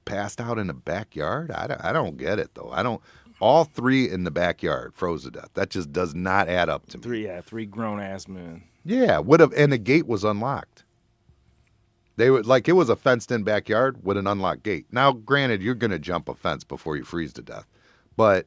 passed out in the backyard. I don't get it though. I don't. All 3 in the backyard froze to death. That just does not add up to me. 3 grown ass men. Yeah, would have, and the gate was unlocked. They would, like, it was a fenced-in backyard with an unlocked gate. Now, granted, you're going to jump a fence before you freeze to death, but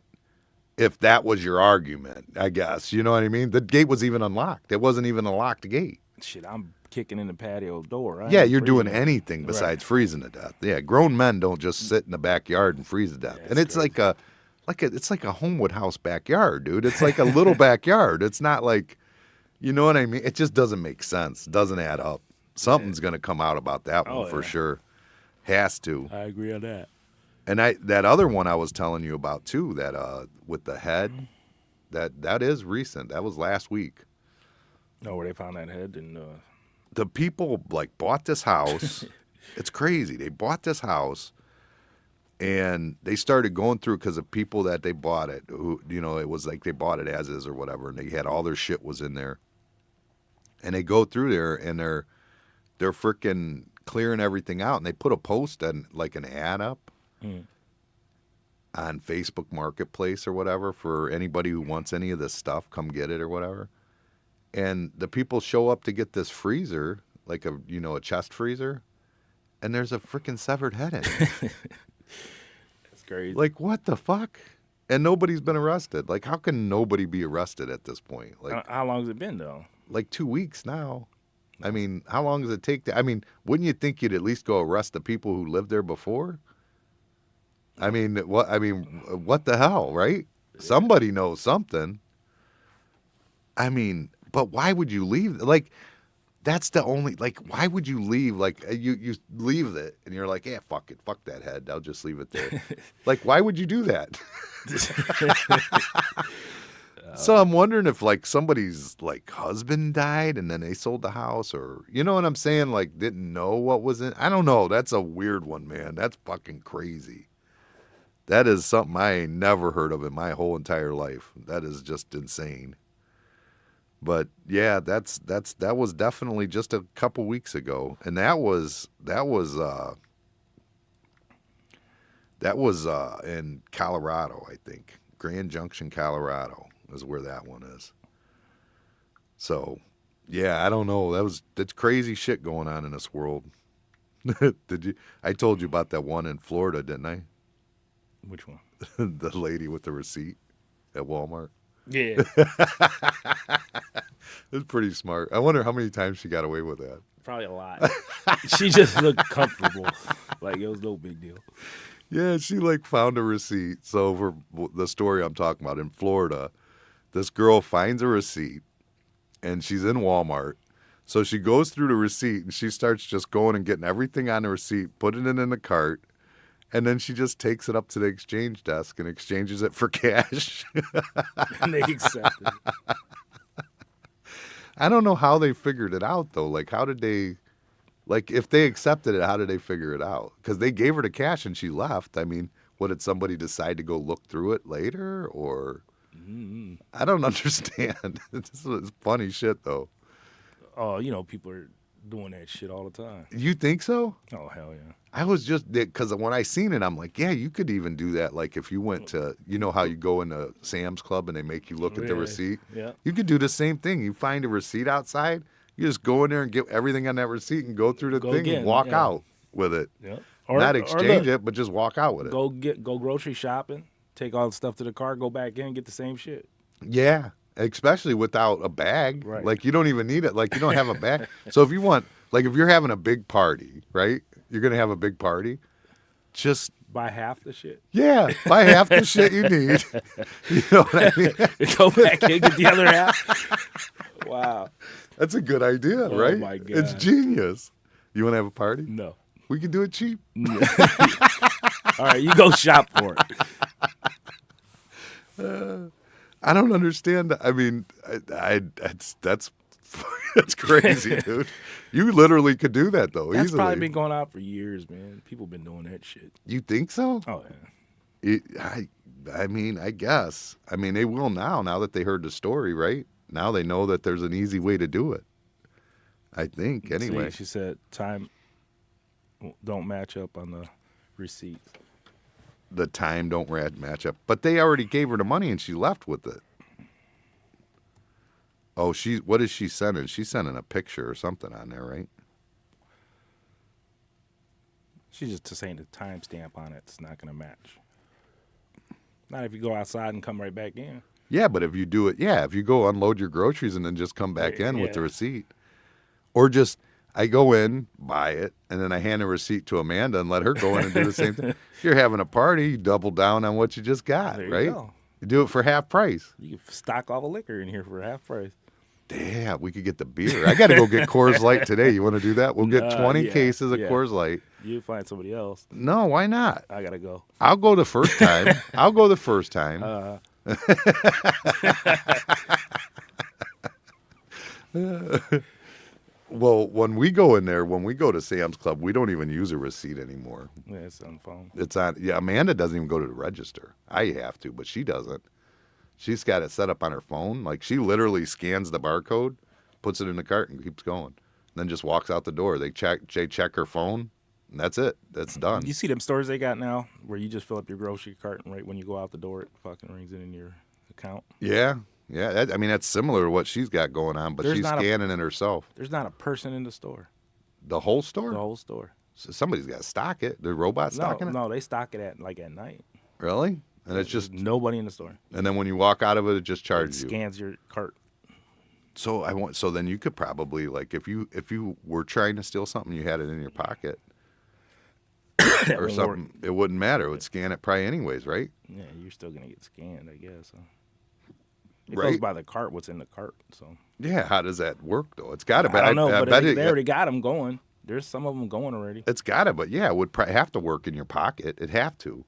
if that was your argument, I guess, you know what I mean. The gate was even unlocked. It wasn't even a locked gate. Shit, I'm kicking in the patio door. Yeah, you're doing anything besides freezing to death. Yeah, grown men don't just sit in the backyard and freeze to death. Yeah, and it's crazy. It's like a Homewood House backyard, dude. It's like a little backyard. It's not like. You know what I mean? It just doesn't make sense. Doesn't add up. Something's going to come out about that one for sure. Has to. I agree on that. And that other one I was telling you about too, that with the head, that is recent. That was last week. Oh, where they found that head and the people like bought this house. It's crazy. They bought this house and they started going through because of people that they bought it. Who, you know, it was like they bought it as is or whatever, and they had all their shit was in there. And they go through there, and they're freaking clearing everything out, and they put a post and like an ad up on Facebook Marketplace or whatever for anybody who wants any of this stuff, come get it or whatever. And the people show up to get this freezer, like a chest freezer, and there's a freaking severed head in it. That's crazy. Like, what the fuck? And nobody's been arrested. Like, how can nobody be arrested at this point? Like, how long has it been though? Like 2 weeks now. I mean, how long does it take I mean, wouldn't you think you'd at least go arrest the people who lived there before? I mean, what the hell, right? Somebody knows something. I mean, but why would you leave? Like, that's the only, like, why would you leave? Like, you leave it, and you're like, yeah, fuck it. Fuck that head. I'll just leave it there. Like, why would you do that? So I'm wondering if, like, somebody's, like, husband died, and then they sold the house, or, you know what I'm saying? Like, didn't know what was in. I don't know. That's a weird one, man. That's fucking crazy. That is something I ain't never heard of in my whole entire life. That is just insane. But yeah, that was definitely just a couple weeks ago, and that was in Colorado, I think. Grand Junction, Colorado is where that one is. So, yeah, I don't know. That's crazy shit going on in this world. I told you about that one in Florida, didn't I? Which one? The lady with the receipt at Walmart. Yeah. It's pretty smart. I wonder how many times she got away with that. Probably a lot. She just looked comfortable. Like, it was no big deal. Yeah, she like found a receipt. So for the story I'm talking about in Florida, this girl finds a receipt and she's in Walmart. So she goes through the receipt and she starts just going and getting everything on the receipt, putting it in the cart. And then she just takes it up to the exchange desk and exchanges it for cash. And they accept it. I don't know how they figured it out, though. Like, how did they, like, if they accepted it, how did they figure it out? Because they gave her the cash and she left. I mean, what, did somebody decide to go look through it later? Or, I don't understand. This is funny shit, though. Oh, people are doing that shit all the time. You think so? Oh, hell yeah. I was just, because when I seen it, I'm like, yeah, you could even do that. Like, if you went to, you know how you go into Sam's Club and they make you look at the receipt? Yeah. You could do the same thing. You find a receipt outside, you just go in there and get everything on that receipt and go through the thing and walk out with it. Yeah. Not exchange it, but just walk out with it. Go grocery shopping, take all the stuff to the car, go back in, get the same shit. Yeah, especially without a bag. Right. Like, you don't even need it. Like, you don't have a bag. So if you want, like, if you're having a big party, right? You're going to have a big party. Just buy half the shit. Yeah, buy half the shit you need. You know what I mean? Go back in, get the other half. Wow. That's a good idea, right? Oh, my God. It's genius. You want to have a party? No. We can do it cheap. All right, you go shop for it. I don't understand. I mean, that's crazy, dude. You literally could do that, though. That's easily. probably been going on for years, man. People been doing that shit. You think so? Oh, yeah. I mean, I guess. I mean, they will now that they heard the story, right? Now they know that there's an easy way to do it. I think, anyway. See, she said time don't match up on the receipts. The time don't match up. But they already gave her the money and she left with it. Oh, what is she sending? She's sending a picture or something on there, right? She's just saying the timestamp on it's not going to match. Not if you go outside and come right back in. Yeah, but if you do it, if you go unload your groceries and then just come back in with the receipt. Or just, I go in, buy it, and then I hand a receipt to Amanda and let her go in and do the same thing. If you're having a party, you double down on what you just got, there right? You go. You do it for half price. You can stock all the liquor in here for half price. Yeah, we could get the beer. I got to go get Coors Light today. You want to do that? We'll get 20 cases of Coors Light. You find somebody else. No, why not? I got to go. I'll go the first time. Well, when we go in there, when we go to Sam's Club, we don't even use a receipt anymore. Yeah, it's on the phone. It's on. Yeah, Amanda doesn't even go to the register. I have to, but she doesn't. She's got it set up on her phone. Like, she literally scans the barcode, puts it in the cart, and keeps going. then just walks out the door. They check her phone, and that's it. That's done. You see them stores they got now where you just fill up your grocery cart and right when you go out the door, it fucking rings it in your account. Yeah. Yeah. I mean, that's similar to what she's got going on, but she's scanning it herself. There's not a person in the store. The whole store? The whole store. So somebody's got to stock it. The robot stocking it? No, they stock it at night. Really? And it's just nobody in the store. And then when you walk out of it, it just charges you. Scans your cart. So then you could probably, like, if you were trying to steal something, you had it in your pocket or something, it wouldn't matter. It would scan it probably anyways, right? Yeah, you're still gonna get scanned, I guess. So. It right? goes by the cart, what's in the cart. So. Yeah, how does that work though? It's got to be. I don't know, but they already got them going. There's some of them going already. It's got to, but yeah, it would have to work in your pocket. It'd have to.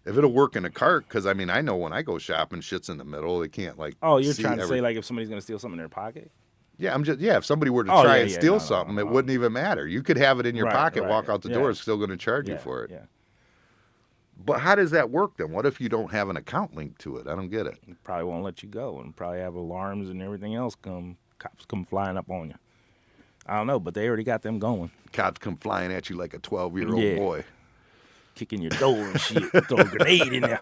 If it'll work in a cart, because I mean, I know when I go shopping, shit's in the middle. They can't like. Oh, you're trying to say like if somebody's gonna steal something in their pocket? Yeah, if somebody were to try and steal something, it wouldn't even matter. You could have it in your pocket, walk out the door, it's still going to charge you for it. Yeah. But how does that work then? What if you don't have an account linked to it? I don't get it. It probably won't let you go, and probably have alarms and everything else cops come flying up on you. I don't know, but they already got them going. Cops come flying at you like a 12-year-old boy. Kicking your door and shit, throw a grenade in there.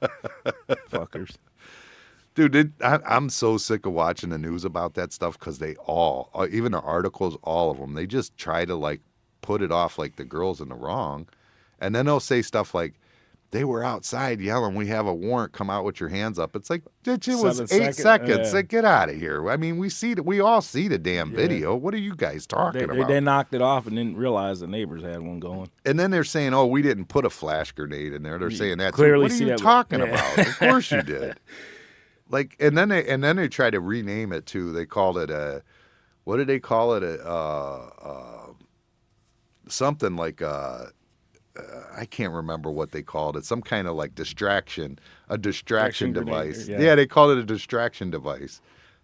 Fuckers. Dude, I'm so sick of watching the news about that stuff because they all, even the articles, all of them, they just try to like put it off like the girl's in the wrong. And then they'll say stuff like, they were outside yelling, we have a warrant, come out with your hands up. It's like, bitch, it was 8 seconds. Like, get out of here. I mean, we all see the damn video. What are you guys talking about? They knocked it off and didn't realize the neighbors had one going. And then they're saying, oh, we didn't put a flash grenade in there. They're saying that. Clearly what are you talking about? Of course you did. Like, and then they try to rename it too. They called it what did they call it? Something like I can't remember what they called it. Some kind of like a distraction device. Grenade, yeah, they called it a distraction device.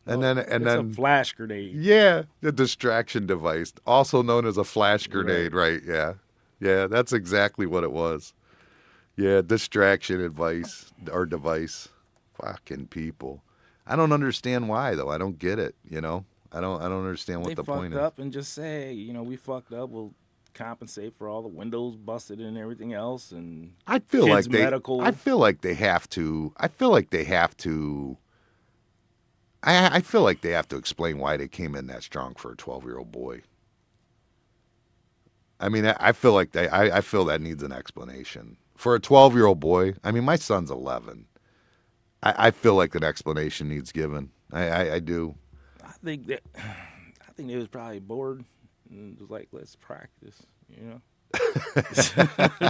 And then a flash grenade. Yeah, the distraction device, also known as a flash grenade, right? Yeah. Yeah, that's exactly what it was. Yeah, distraction device. Fucking people. I don't understand why though. I don't get it, I don't understand what the point is. They fucked up and just say, we fucked up. We'll compensate for all the windows busted and everything else, and I feel like they have to. I feel like they have to explain why they came in that strong for a 12-year-old boy. I mean, I feel like I feel that needs an explanation for a 12-year-old boy. I mean, my son's 11. I feel like an explanation needs given. I do. I think they was probably bored. And was like, let's practice,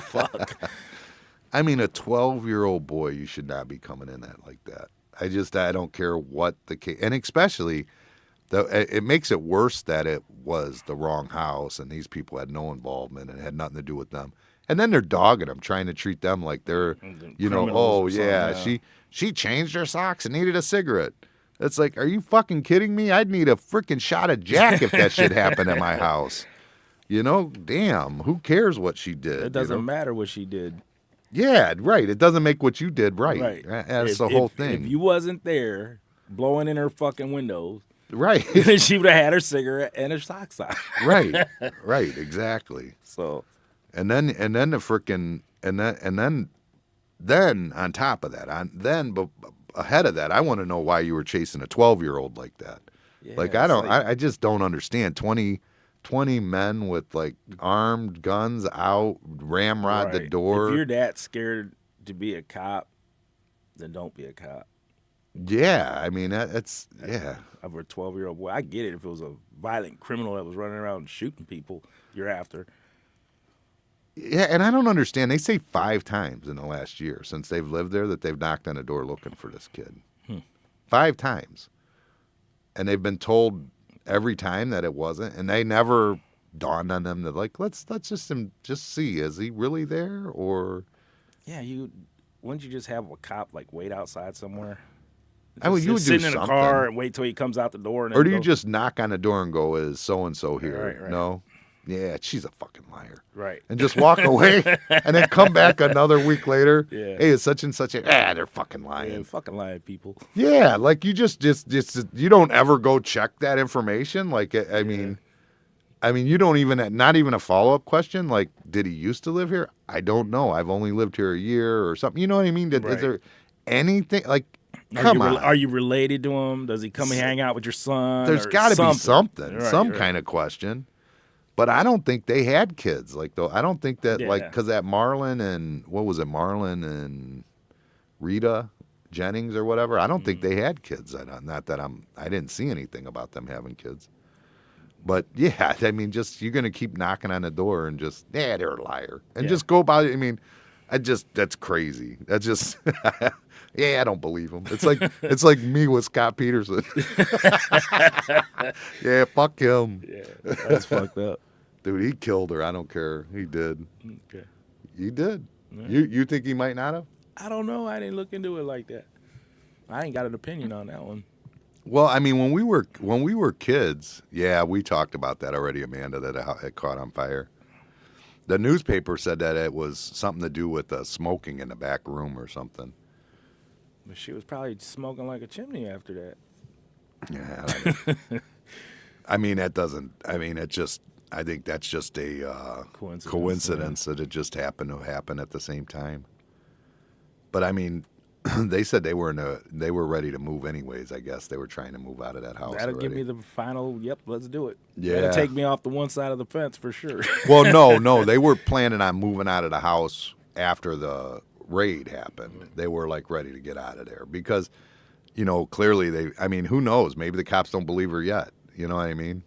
Fuck. I mean, a 12-year-old boy, you should not be coming in that like that. I don't care what the case, and especially, it makes it worse that it was the wrong house and these people had no involvement and it had nothing to do with them. And then they're dogging them, trying to treat them like they're, oh yeah, she changed her socks and needed a cigarette. It's like, are you fucking kidding me? I'd need a freaking shot of Jack if that shit happened at my house. Damn, who cares what she did? It doesn't matter what she did. Yeah, right. It doesn't make what you did right. That's the whole thing. If you wasn't there blowing in her fucking windows, right, she would have had her cigarette and her socks on. Right, exactly. So, and then the freaking and then on top of that, ahead of that, I want to know why you were chasing a 12-year-old like that. Yeah, like I just don't understand. 20 men with like armed guns out, ramrod the door. If you're that scared to be a cop, then don't be a cop. Yeah, I mean that's Of a 12-year-old boy, I get it. If it was a violent criminal that was running around shooting people, you're after. Yeah, and I don't understand. They say 5 times in the last year since they've lived there that they've knocked on a door looking for this kid. 5 times. And they've been told every time that it wasn't, and they never dawned on them that like let's just see, is he really there or wouldn't you just have a cop like wait outside somewhere? I mean, you would sit do in a car and wait till he comes out the door, and or do you just knock on the door and go, is so and so here? Right. No. Yeah, she's a fucking liar. Right. And just walk away and then come back another week later. Yeah. Hey, it's such and such they're fucking lying. Yeah, fucking lying people. Yeah, like you just you don't ever go check that information. Like, I mean, I mean, you don't even, not even a follow-up question, like, did he used to live here? I don't know. I've only lived here a year or something. You know what I mean? Is there anything, like, come on. Are you related to him? Does he come and hang out with your son? There's got to be something, Right, some kind of question. But I don't think they had kids. Like, though, I don't think that, like, because that Marlon and, what was it, Marlon and Rita Jennings or whatever, I don't think they had kids. Not that I didn't see anything about them having kids. But yeah, I mean, just you're gonna keep knocking on the door and just they're a liar and just go about it. I mean, that's crazy. That's just I don't believe him. It's like me with Scott Peterson. Yeah, fuck him. Yeah, that's fucked up, dude. He killed her. I don't care. He did. Okay, he did. Yeah. You think he might not have? I don't know. I didn't look into it like that. I ain't got an opinion on that one. Well, I mean, when we were kids, yeah, we talked about that already, Amanda, that it caught on fire. The newspaper said that it was something to do with smoking in the back room or something. But she was probably smoking like a chimney after that. Yeah. I mean, that doesn't. I mean, it just. I think that's just a coincidence that it just happened to happen at the same time. But I mean. They said they were ready to move anyways. I guess they were trying to move out of that house. That'll give me the final. Yep, let's do it. Yeah, that'll take me off the one side of the fence for sure. Well, no, they were planning on moving out of the house after the raid happened. They were like ready to get out of there because, clearly I mean, who knows? Maybe the cops don't believe her yet. You know what I mean?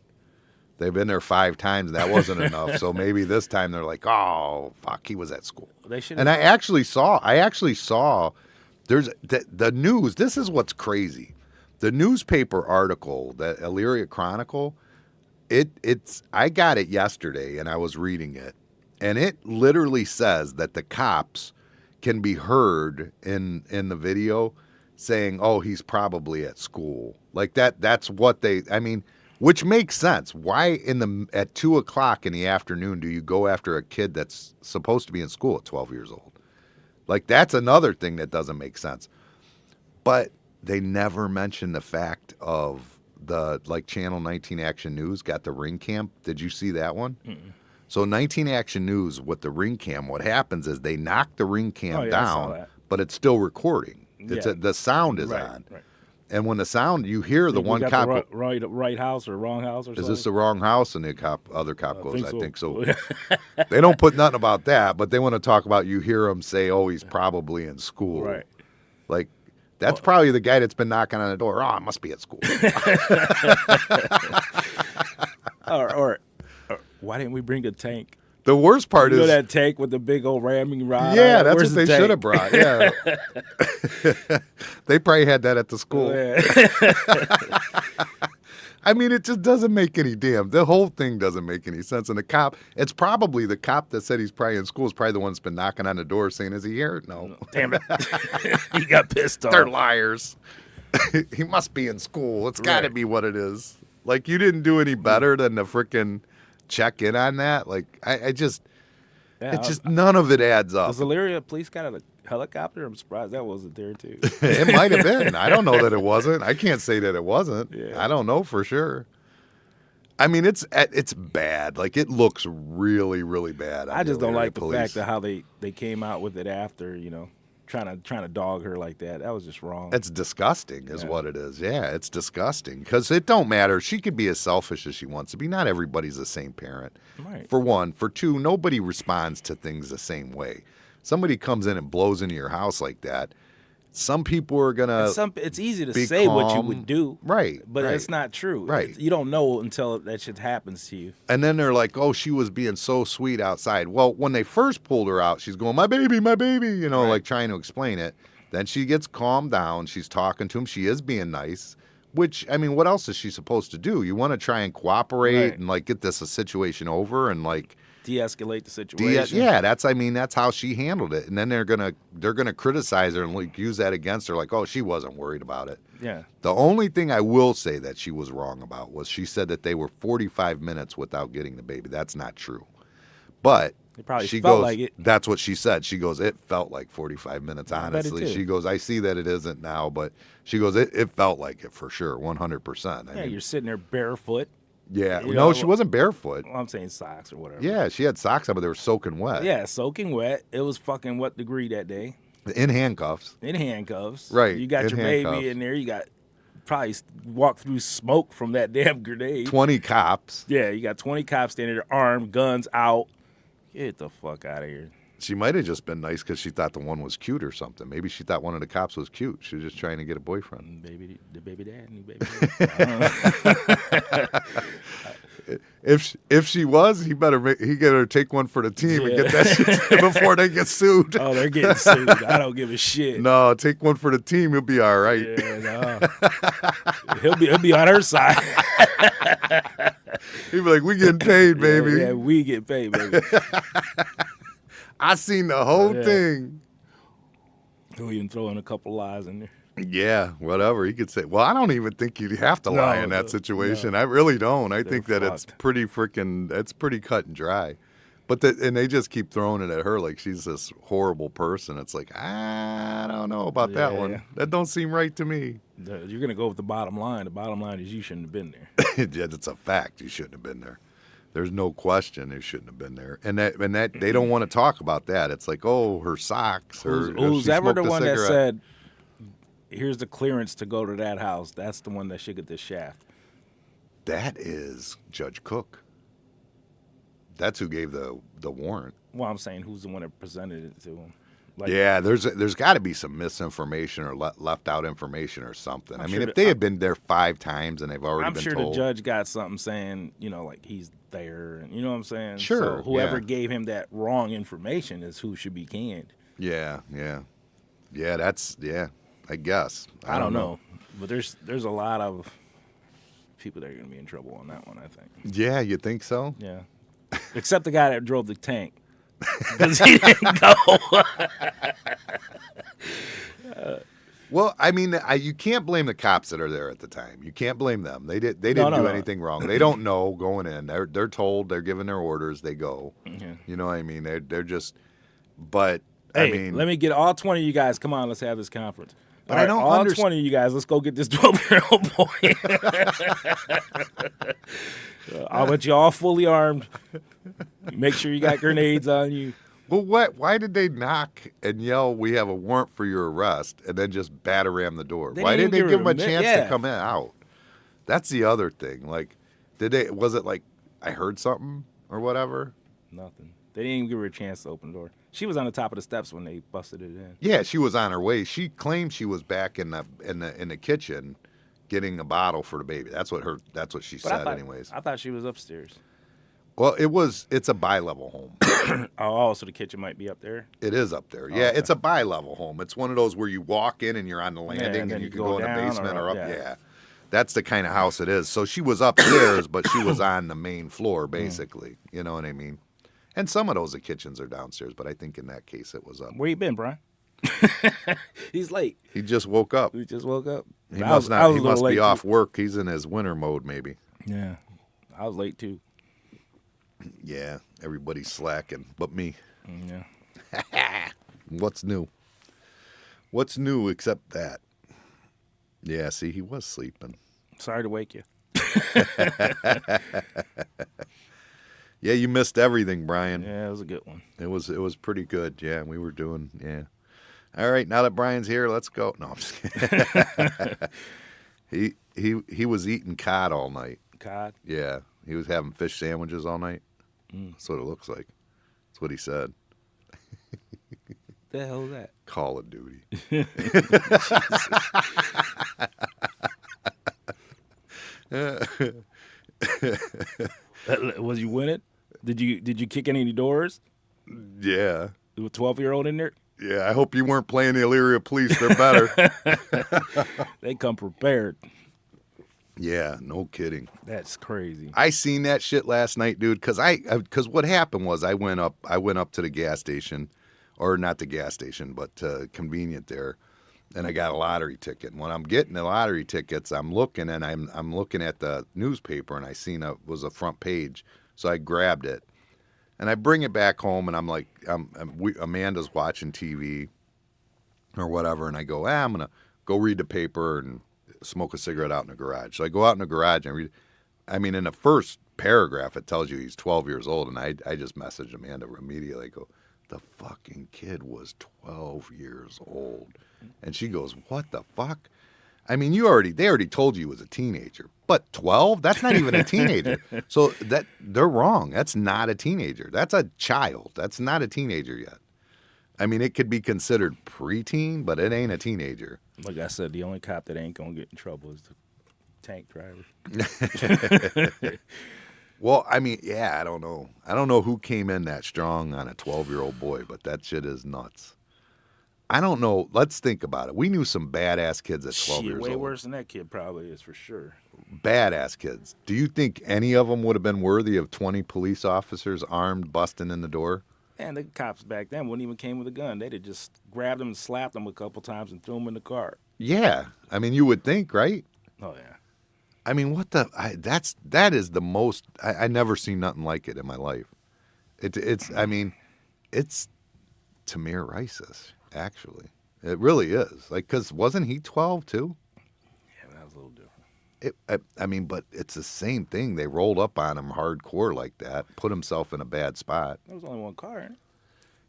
They've been there 5 times. And that wasn't enough. So maybe this time they're like, oh fuck, he was at school. They should. And I actually saw. There's the news. This is what's crazy. The newspaper article, the Elyria Chronicle, it's I got it yesterday and I was reading it, and it literally says that the cops can be heard in the video saying, "Oh, he's probably at school." Like that. That's what they. I mean, which makes sense. Why at 2:00 in the afternoon do you go after a kid that's supposed to be in school at 12 years old? Like, that's another thing that doesn't make sense. But they never mention the fact of Channel 19 Action News got the ring cam. Did you see that one? Mm-mm. So 19 Action News with the ring cam, what happens is they knock the ring cam down, but it's still recording. The sound is on. Right. And when the sound, you hear the one cop. The right house or wrong house or something? Is this the wrong house? And the other cop goes, I think so. They don't put nothing about that, but they want to talk about, you hear him say, oh, he's probably in school. Right. Like, that's probably the guy that's been knocking on the door. Oh, I must be at school. or why didn't we bring the tank? The worst part is that tank with the big old ramming rod. Yeah, that's what they should have brought. Yeah, they probably had that at the school. Yeah. I mean, it just doesn't make any the whole thing doesn't make any sense. And it's probably the cop that said he's probably in school is probably the one that's been knocking on the door saying, "Is he here?" No. Damn it. He got pissed off. They're liars. He must be in school. It's got to be what it is. Like, you didn't do any better than the frickin' check in on that. Like, none of it adds up. Was Elyria police got a helicopter? I'm surprised that wasn't there too. It might have been. I don't know that it wasn't. I can't say that it wasn't. Yeah. I don't know for sure. I mean, it's bad. Like, it looks really, really bad. I just don't like the fact of how they came out with it after, trying to dog her like that. That was just wrong. It's disgusting is what it is. Yeah, it's disgusting because it don't matter. She could be as selfish as she wants to be. Not everybody's the same parent. Right. For one. For two, nobody responds to things the same way. Somebody comes in and blows into your house like that. Some people are going to it's easy to say calm. What you would do. Right. But it's not true. Right. You don't know until that shit happens to you. And then they're like, oh, she was being so sweet outside. Well, when they first pulled her out, she's going, my baby, like trying to explain it. Then she gets calmed down. She's talking to him. She is being nice, which, I mean, what else is she supposed to do? You want to try and cooperate and, like, get this situation over and, like, de-escalate the situation. That's how she handled it. And then they're gonna criticize her and like use that against her, like, oh, she wasn't worried about it. Yeah. The only thing I will say that she was wrong about was she said that they were 45 minutes without getting the baby. That's not true. But she felt like it. That's what she said. She goes, it felt like 45 minutes, honestly. She goes, I see that it isn't now, but she goes, it felt like it for sure, 100%. You're sitting there barefoot. Yeah. You No, know, she wasn't barefoot. well, I'm saying socks or whatever. Yeah, she had socks on, but they were soaking wet. Yeah, soaking wet. It was fucking what degree that day? In handcuffs. In handcuffs. Right, You got in your handcuffs. baby in there. You got probably walked through smoke from that damn grenade. 20 cops. Yeah, you got 20 cops standing there, armed, guns out. Get the fuck out of here. She might have just been nice because she thought the one was cute or something. Maybe she thought one of the cops was cute. She was just trying to get a boyfriend. The baby dad, new baby dad. I don't know. If she was, he better take one for the team and get that shit before they get sued. Oh, they're getting sued. I don't give a shit. No, take one for the team. He'll be all right. Yeah, no. He'll be on her side. He'll be like, we getting paid, baby. Yeah, we get paid, baby. I seen the whole thing. He'll even throw in a couple lies in there. Yeah, whatever. He could say, well, I don't even think you'd have to lie in that situation. no. I really don't. I think that fucked. it's pretty cut and dry. But and they just keep throwing it at her like she's this horrible person. It's like, I don't know about that one. Yeah. That don't seem right to me. You're going to go with the bottom line. The bottom line is you shouldn't have been there. Yeah, that's a fact. You shouldn't have been there. There's no question you shouldn't have been there. And that they don't want to talk about that. It's like, oh, her socks. Or Who's she ever smoked the a one cigarette. that said, here's the clearance to go to that house, that's the one that should get this shaft. That is Judge Cook. That's who gave the warrant. Well, I'm saying who's the one that presented it to him. Like, Yeah, there's got to be some misinformation or left out information or something. I mean, sure if they had been there 5 times and they've already I'm been sure told. the judge got something saying, like he's there, and you know what I'm saying? Sure, So whoever yeah. gave him that wrong information is who should be canned. Yeah. That's I guess. I don't know. But there's a lot of people that are going to be in trouble on that one, I think. Yeah, you think so? Yeah. Except the guy that drove the tank. Because he didn't go. Well, I mean, you can't blame the cops that are there at the time. You can't blame them. They didn't do anything wrong. They don't know going in. They're told. They're given their orders. They go. Yeah. You know what I mean? They're just. But Hey, I mean, let me get all 20 of you guys. Come on, let's have this conference. But I don't all understand. 20 of you guys, let's go get this 12-year-old boy. I want you all fully armed. Make sure you got grenades on you. Well, why did they knock and yell, "We have a warrant for your arrest," and then just batter ram the door? Why didn't they give them a chance to come out? That's the other thing. Like, was it like I heard something or whatever? Nothing. They didn't even give her a chance to open the door. She was on the top of the steps when they busted it in. Yeah, she was on her way. She claimed she was back in the kitchen getting a bottle for the baby. That's what she said anyways. I thought she was upstairs. Well, it's a bi-level home. Oh, so the kitchen might be up there? It is up there. Yeah, okay. It's a bi-level home. It's one of those where you walk in and you're on the landing and then you you can go go in the down basement or up. yeah. Yeah. That's the kind of house it is. So she was upstairs, but she was on the main floor, basically. You know what I mean? And some of those kitchens are downstairs, but I think in that case it was up. Where you been, Brian? He's late. He just woke up. We just woke up. He must be off too. work. He's in his winter mode, maybe. Yeah. I was late, too. Yeah, everybody's slacking, but me. Yeah. What's new? What's new except that? Yeah, see, he was sleeping. Sorry to wake you. Yeah, you missed everything, Brian. Yeah, it was a good one. It was pretty good. Yeah, we were doing. Yeah. All right, now that Brian's here, let's go. No, I'm just kidding. He was eating cod all night. Cod? Yeah, he was having fish sandwiches all night. That's what it looks like. That's what he said. The hell is that? Call of Duty. Was you winning? Did you kick any doors? Yeah. With a 12-year-old in there? Yeah, I hope you weren't playing the Elyria police. They're better. They come prepared. Yeah, no kidding. That's crazy. I seen that shit last night, dude. Because what happened was I went up to the gas station, or not the gas station, but convenient there, and I got a lottery ticket. And when I'm getting the lottery tickets, I'm looking and I'm looking at the newspaper, and I seen was a front page, so I grabbed it, and I bring it back home, and I'm like, Amanda's watching TV, or whatever, and I go, I'm gonna go read the paper and smoke a cigarette out in the garage. So I go out in the garage and read. I mean, in the first paragraph, it tells you he's 12 years old, and I just messaged Amanda immediately. I go, the fucking kid was 12 years old. And she goes, what the fuck? I mean, they already told you he was a teenager, but 12? That's not even a teenager. So they're wrong. That's not a teenager. That's a child. That's not a teenager yet. I mean, it could be considered preteen, but it ain't a teenager. Like I said, the only cop that ain't gonna get in trouble is the tank driver. Well, I mean, yeah, I don't know. I don't know who came in that strong on a 12-year-old boy, but that shit is nuts. I don't know. Let's think about it. We knew some badass kids at 12 years old. Way worse than that kid probably is for sure. Badass kids. Do you think any of them would have been worthy of 20 police officers armed busting in the door? And the cops back then wouldn't even came with a gun. They'd have just grabbed them and slapped them a couple times and threw them in the car. Yeah. I mean, you would think, right? Oh, yeah. I mean, that is the most, I never seen nothing like it in my life. It's Tamir Rice's, actually. It really is. Like, because wasn't he 12 too? Yeah, that was a little different. I mean, but it's the same thing. They rolled up on him hardcore like that, put himself in a bad spot. There was only one car, ain't it?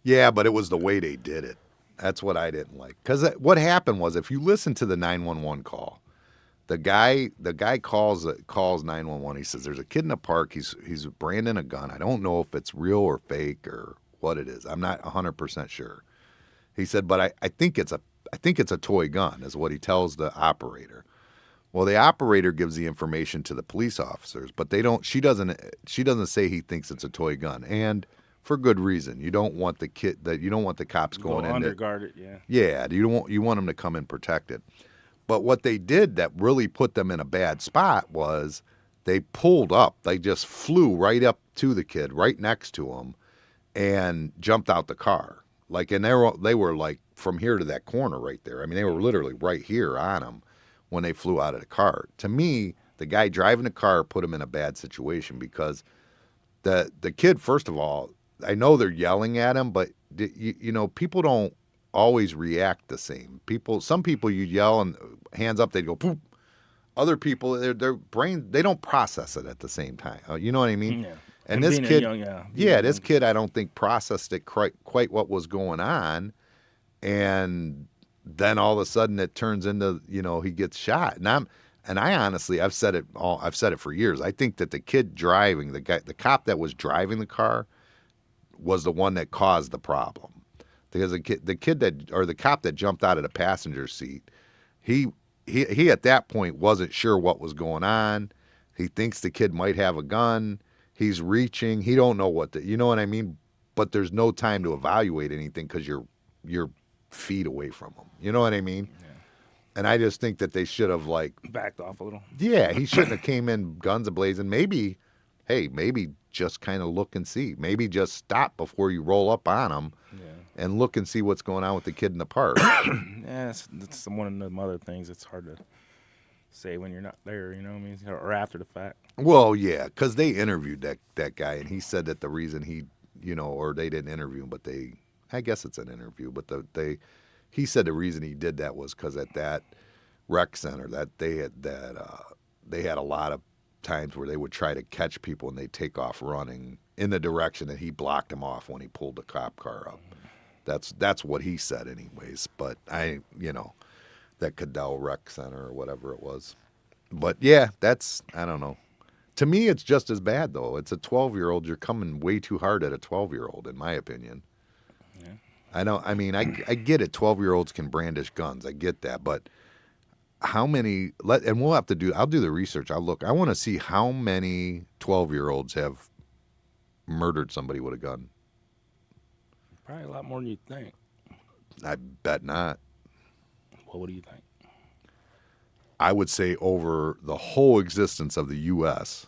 Yeah, but it was the way they did it. That's what I didn't like. Because what happened was, if you listen to the 911 call, the guy calls 911. He says, "There's a kid in the park. He's branding a gun. I don't know if it's real or fake or what it is. I'm not 100% sure." He said, "But I think it's a toy gun," is what he tells the operator. Well, the operator gives the information to the police officers, but they don't. She doesn't say he thinks it's a toy gun, and for good reason. You don't want the cops going in underguarded. Yeah. Yeah, you want them to come in protected. But what they did that really put them in a bad spot was they pulled up. They just flew right up to the kid, right next to him, and jumped out the car. Like, and they were like from here to that corner right there. I mean, they were literally right here on him when they flew out of the car. To me, the guy driving the car put him in a bad situation because the kid, first of all, I know they're yelling at him, but you know, people don't always react the same. Some people you yell and hands up, they go poop. Other people, their brain, they don't process it at the same time. You know what I mean? Yeah. And this kid, this kid, I don't think processed it quite what was going on, and then all of a sudden it turns into, you know, he gets shot. And I honestly, I've said it for years. I think that the kid driving, the cop that was driving the car, was the one that caused the problem. Because the cop that jumped out of the passenger seat, he at that point wasn't sure what was going on. He thinks the kid might have a gun. He's reaching. He don't know you know what I mean? But there's no time to evaluate anything because you're feet away from him. You know what I mean? Yeah. And I just think that they should have backed off a little. Yeah, he shouldn't have came in guns a-blazing. Maybe just kind of look and see. Maybe just stop before you roll up on him. Yeah. And look and see what's going on with the kid in the park. Yeah, that's one of the other things. It's hard to say when you're not there, you know what I mean? Or after the fact. Well, yeah, because they interviewed that guy, and he said that the reason he, you know, or they didn't interview him, but I guess it's an interview, but he said the reason he did that was because at that rec center that they had a lot of times where they would try to catch people and they'd take off running in the direction that he blocked them off when he pulled the cop car up. That's what he said anyways, but that Cadell Rec Center or whatever it was. But yeah, I don't know. To me, it's just as bad though. It's a 12-year-old. You're coming way too hard at a 12-year-old, in my opinion. Yeah. I get it. 12-year-olds can brandish guns. I get that, but how many, and I'll do the research. I want to see how many 12-year-olds have murdered somebody with a gun. Probably a lot more than you think. I bet not. Well, what do you think? I would say over the whole existence of the U.S.,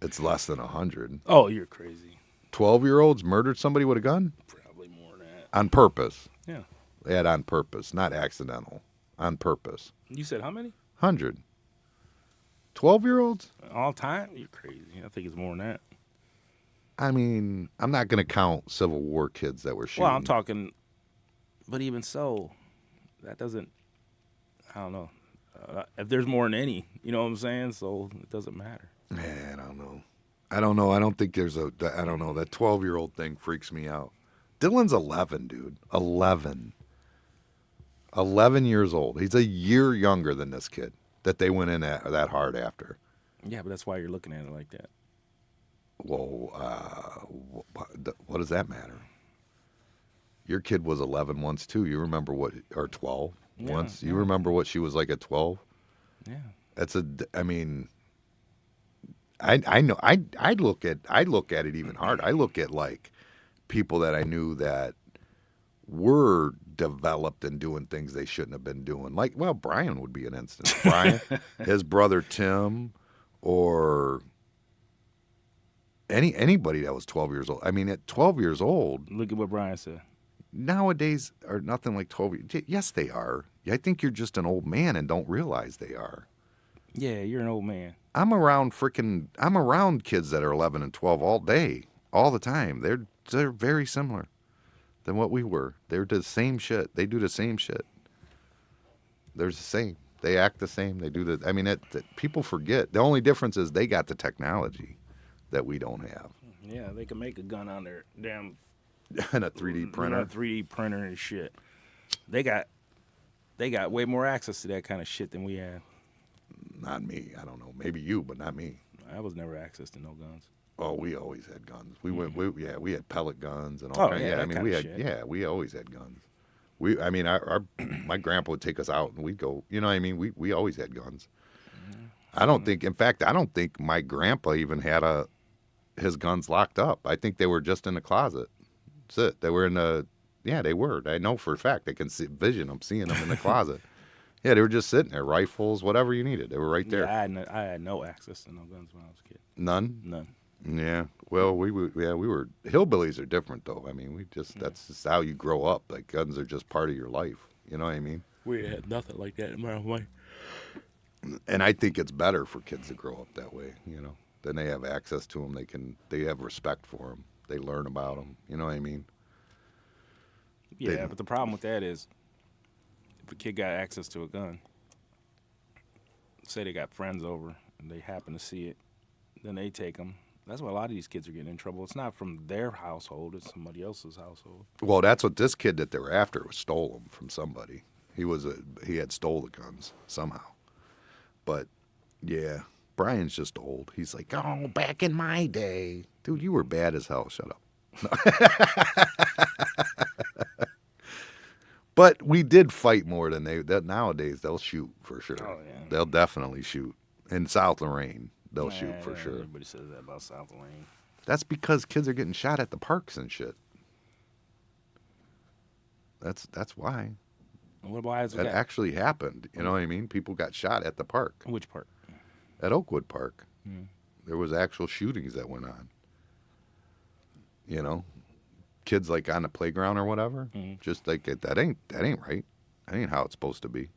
it's less than 100. Oh, you're crazy. 12-year-olds murdered somebody with a gun? Probably more than that. On purpose. Yeah. They had on purpose, not accidental. On purpose. You said how many? 100. 12-year-olds? All time? You're crazy. I think it's more than that. I mean, I'm not going to count Civil War kids that were shooting. Well, I'm talking, but even so, that doesn't, I don't know. if there's more than any, you know what I'm saying? So it doesn't matter. Man, I don't know. I don't think there's a. I don't know. That 12-year-old thing freaks me out. Dylan's 11, dude. 11. 11 years old. He's a year younger than this kid that they went in that hard after. Yeah, but that's why you're looking at it like that. Well, what does that matter? Your kid was 11 once too. You remember what, or 12 once? You remember what she was like at 12? Yeah. That's I mean, I know. I look at it even harder. I look at like people that I knew that were developed and doing things they shouldn't have been doing. Like, well, Brian would be an instance. Brian, his brother Tim, or anybody that was 12 years old. I mean, at 12 years old, Look at what Brian said. Nowadays are nothing like 12. Yes, they are. I think you're just an old man and don't realize they are. Yeah, you're an old man. I'm around kids that are 11 and 12 all day, all the time. They're very similar than what we were. They're the same shit. They do the same shit. They're the same. They act the same. They do the. I mean, people forget. The only difference is they got the technology that we don't have. Yeah, they can make a gun on their damn And a 3D printer. 3D printer and shit. They got way more access to that kind of shit than we have. Not me. I don't know. Maybe you, but not me. I was never access to no guns. Oh, we always had guns. We had pellet guns and all kinds. Yeah, I mean, we had shit. we always had guns. My grandpa would take us out and we'd go. You know what I mean? We always had guns. I don't think. In fact, I don't think my grandpa even had his guns locked up. I think they were just in the closet. That's it. They were in the. Yeah, they were. I know for a fact. I can seeing them in the closet. Yeah, they were just sitting there, rifles, whatever you needed. They were right there. Yeah, I had no access to no guns when I was a kid. None. Yeah. Well, we were hillbillies are different though. I mean, that's just how you grow up. Like guns are just part of your life. You know what I mean? We had nothing like that in my life. And I think it's better for kids to grow up that way. You know, then they have access to them. They have respect for them. They learn about them. You know what I mean? Yeah, but the problem with that is, if a kid got access to a gun, say they got friends over and they happen to see it, then they take them. That's why a lot of these kids are getting in trouble. It's not from their household; it's somebody else's household. Well, that's what this kid that they were after stole them from somebody. He had stole the guns somehow. But yeah, Brian's just old. He's like, oh, back in my day, dude, you were bad as hell. Shut up. But we did fight more than nowadays. They'll shoot for sure. Oh yeah, They'll definitely shoot. In South Lorraine, they'll shoot for sure. Everybody says that about South Lorraine. That's because kids are getting shot at the parks and shit. That's why. Why is that actually happened? You know what I mean? People got shot at the park. Which park? At Oakwood Park. Hmm. There was actual shootings that went on. You know, kids like on the playground or whatever. Mm-hmm. Just like that ain't right. That ain't how it's supposed to be.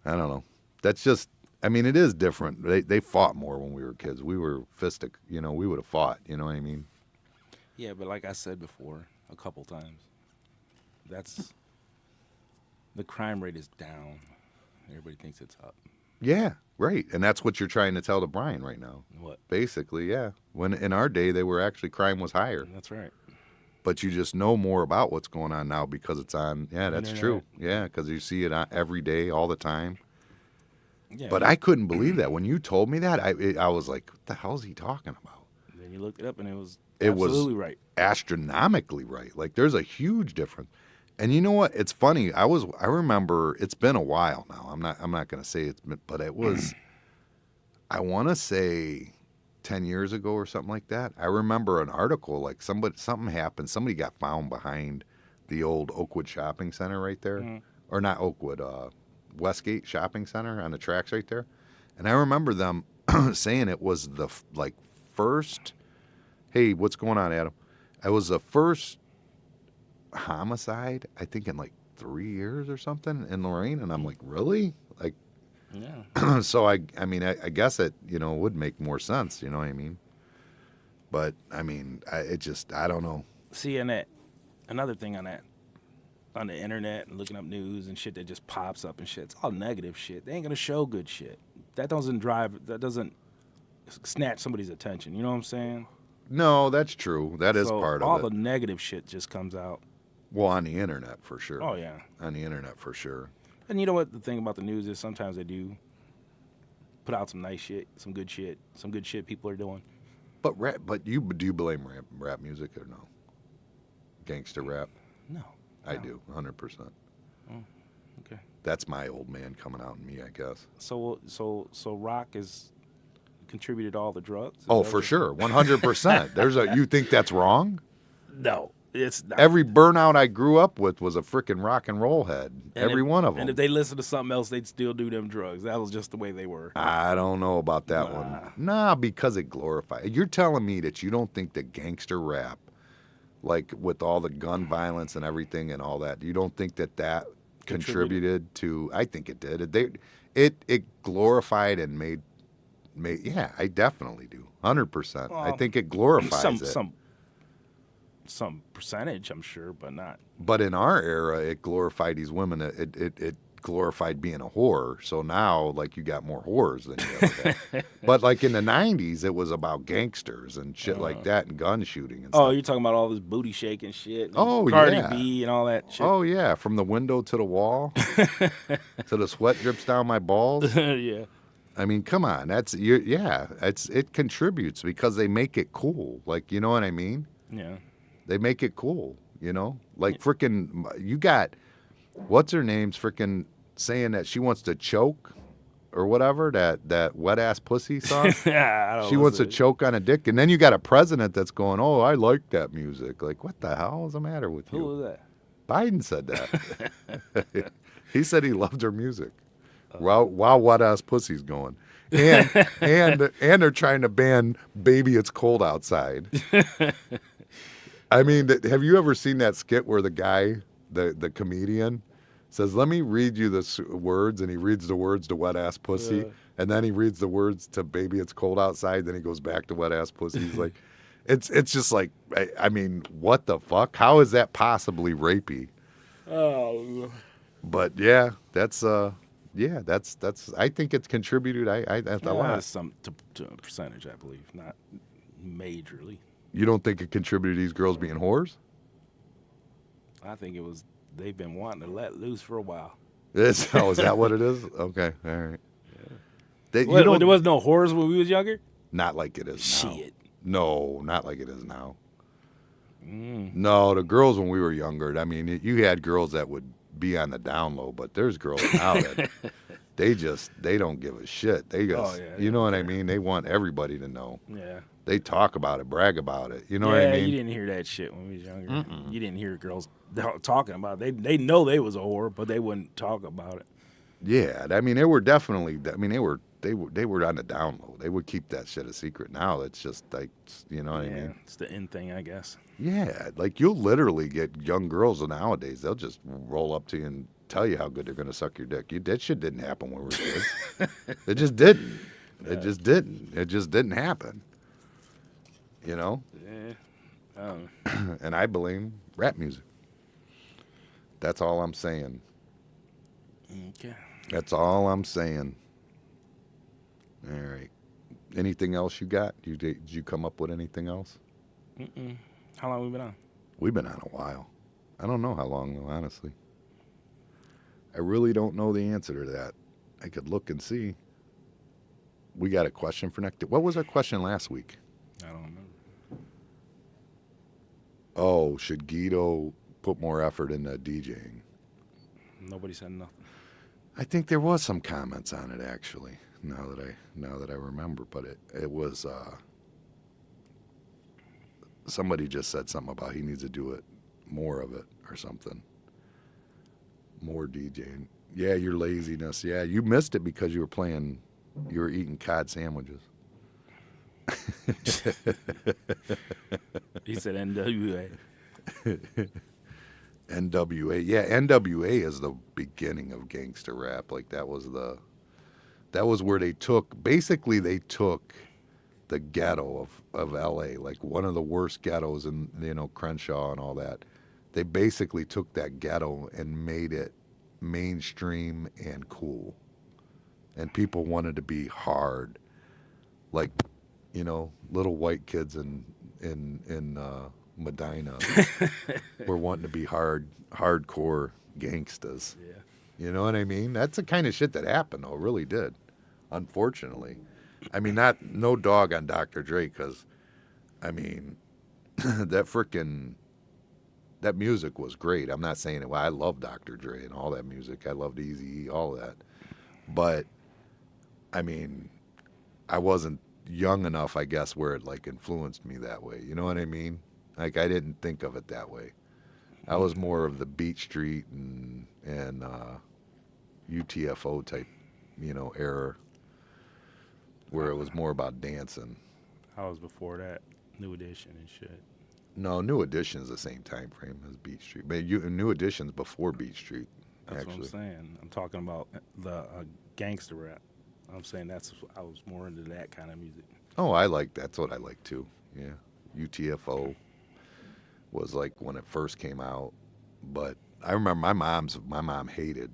I don't know. That's just. I mean, it is different. They fought more when we were kids. We were fistic. You know, we would have fought. You know what I mean? Yeah, but like I said before, a couple times, the crime rate is down. Everybody thinks it's up. Yeah, right. And that's what you're trying to tell to Brian right now. What? Basically, yeah. When in our day, crime was higher. That's right. But you just know more about what's going on now because it's on. Yeah, that's Internet. true. Yeah, because you see it every day, all the time. Yeah, But I couldn't believe that. When you told me that, I was like, what the hell is he talking about? Then you looked it up and it was absolutely right. Astronomically right. Like there's a huge difference. And you know what? It's funny. I remember it's been a while now. I'm not going to say it's been, but it was I want to say 10 years ago or something like that. I remember an article like something happened. Somebody got found behind the old Oakwood Shopping Center right there. Mm-hmm. Or not Oakwood, Westgate Shopping Center on the tracks right there. And I remember them saying it was the first, hey, what's going on, Adam? It was the first homicide, I think in like 3 years or something in Lorraine. And I'm like, really? Like, yeah. So I mean, I guess it, would make more sense. You know what I mean? But I mean, I don't know. See, and that another thing on that, on the internet and looking up news and shit that just pops up and shit. It's all negative shit. They ain't gonna show good shit. That doesn't snatch somebody's attention. You know what I'm saying? No, that's true. That is So part of all it. the negative shit just comes out. Well, on the internet for sure. Oh yeah. On the internet for sure. And you know what the thing about the news is? Sometimes they do put out some nice shit, some good shit people are doing. But do you blame rap music or no? Gangster rap? No. I do, 100%. Oh, okay. That's my old man coming out in me, I guess. So rock is contributed to all the drugs? Is Oh, that for what- sure, 100%. You think that's wrong? No, it's not. Every burnout I grew up with was a freaking rock and roll head. Every one of them. And if they listen to something else, they'd still do them drugs. That was just the way they were. I don't know about that one. Nah, because it glorifies. You're telling me that you don't think that gangster rap, like with all the gun violence and everything and all that, you don't think that contributed to? I think it did. It glorified and made. Yeah, I definitely do. 100%. I think it glorifies it. Some percentage, I'm sure, but not. But in our era, it glorified these women. It glorified being a whore. So now, like, you got more whores than you ever had. But like in the 90s, it was about gangsters and shit like that and gun shooting and stuff. Oh, you're talking about all this booty shaking shit. And Oh, Cardi yeah. B and all that shit. Oh yeah, from the window to the wall, to the sweat drips down my balls. Yeah. I mean, come on, it contributes because they make it cool. Like, you know what I mean? Yeah. They make it cool, you know? Like freaking, you got, what's her name's freaking saying that she wants to choke or whatever, that wet ass pussy song. Yeah, I don't She wants to choke on a dick, and then you got a president that's going, "Oh, I like that music." Like, what the hell is the matter with you? Who was that? Biden said that. He said he loved her music. While wet ass pussy's going, and they're trying to ban "Baby It's Cold Outside." I mean, have you ever seen that skit where the guy, the comedian, says, "Let me read you the words," and he reads the words to "wet ass pussy," and then he reads the words to "Baby It's Cold Outside," then he goes back to "wet ass pussy." He's like, it's just like, I mean, what the fuck? How is that possibly rapey? Oh. But yeah, that's. I think it's contributed. That's a lot. Some to a percentage, I believe, not majorly. You don't think it contributed to these girls being whores? I think it was they've been wanting to let loose for a while. Is that what it is? Okay, all right. There was no whores when we was younger? Not like it is now. Shit. No, not like it is now. No, the girls when we were younger, I mean, you had girls that would be on the down low, but there's girls now that they don't give a shit. They just, you know what I mean? They want everybody to know. Yeah. They talk about it, brag about it. You know what I mean? You didn't hear that shit when we was younger. You didn't hear girls talking about it. They know they was a whore, but they wouldn't talk about it. Yeah, I mean, they were definitely. I mean, they were on the down low. They would keep that shit a secret. Now it's just like, you know what I mean? It's the in thing, I guess. Yeah, like you'll literally get young girls nowadays. They'll just roll up to you and tell you how good they're gonna suck your dick. That shit didn't happen when we were kids. It just didn't. It just didn't. It just didn't happen. You know? Yeah. And I blame rap music. That's all I'm saying. Okay. That's all I'm saying. All right. Anything else you got? Did you come up with anything else? How long have we been on? We've been on a while. I don't know how long, though, honestly. I really don't know the answer to that. I could look and see. We got a question for next. What was our question last week? I don't remember. Oh, should Guido put more effort into DJing? Nobody said nothing. I think there was some comments on it actually. Now that I remember, but it was somebody just said something about he needs to do it more of it or something. More DJing. Yeah, your laziness. Yeah, you missed it because you were eating cod sandwiches. He said NWA. NWA. Yeah, NWA is the beginning of gangster rap. Like that was where they took the ghetto of LA, like one of the worst ghettos in, Crenshaw and all that. They basically took that ghetto and made it mainstream and cool. And people wanted to be hard, like, little white kids in Medina were wanting to be hardcore gangstas. Yeah. You know what I mean? That's the kind of shit that happened, though. It really did. Unfortunately, I mean, no dog on Dr. Dre, because I mean, that music was great. I'm not saying it. Well, I love Dr. Dre and all that music. I loved Eazy-E, all of that. But I mean, I wasn't young enough, I guess, where it like influenced me that way. You know what I mean? Like I didn't think of it that way. I was more of the Beat Street and UTFO type, era, where it was more about dancing. I was before that, New Edition and shit. No, New Edition is the same time frame as Beat Street, but New Edition's before Beat Street. That's actually. what I'm saying. I'm talking about the gangster rap. I'm saying I was more into that kind of music. Oh, that's what I like too. Yeah, UTFO was like when it first came out, but I remember my mom hated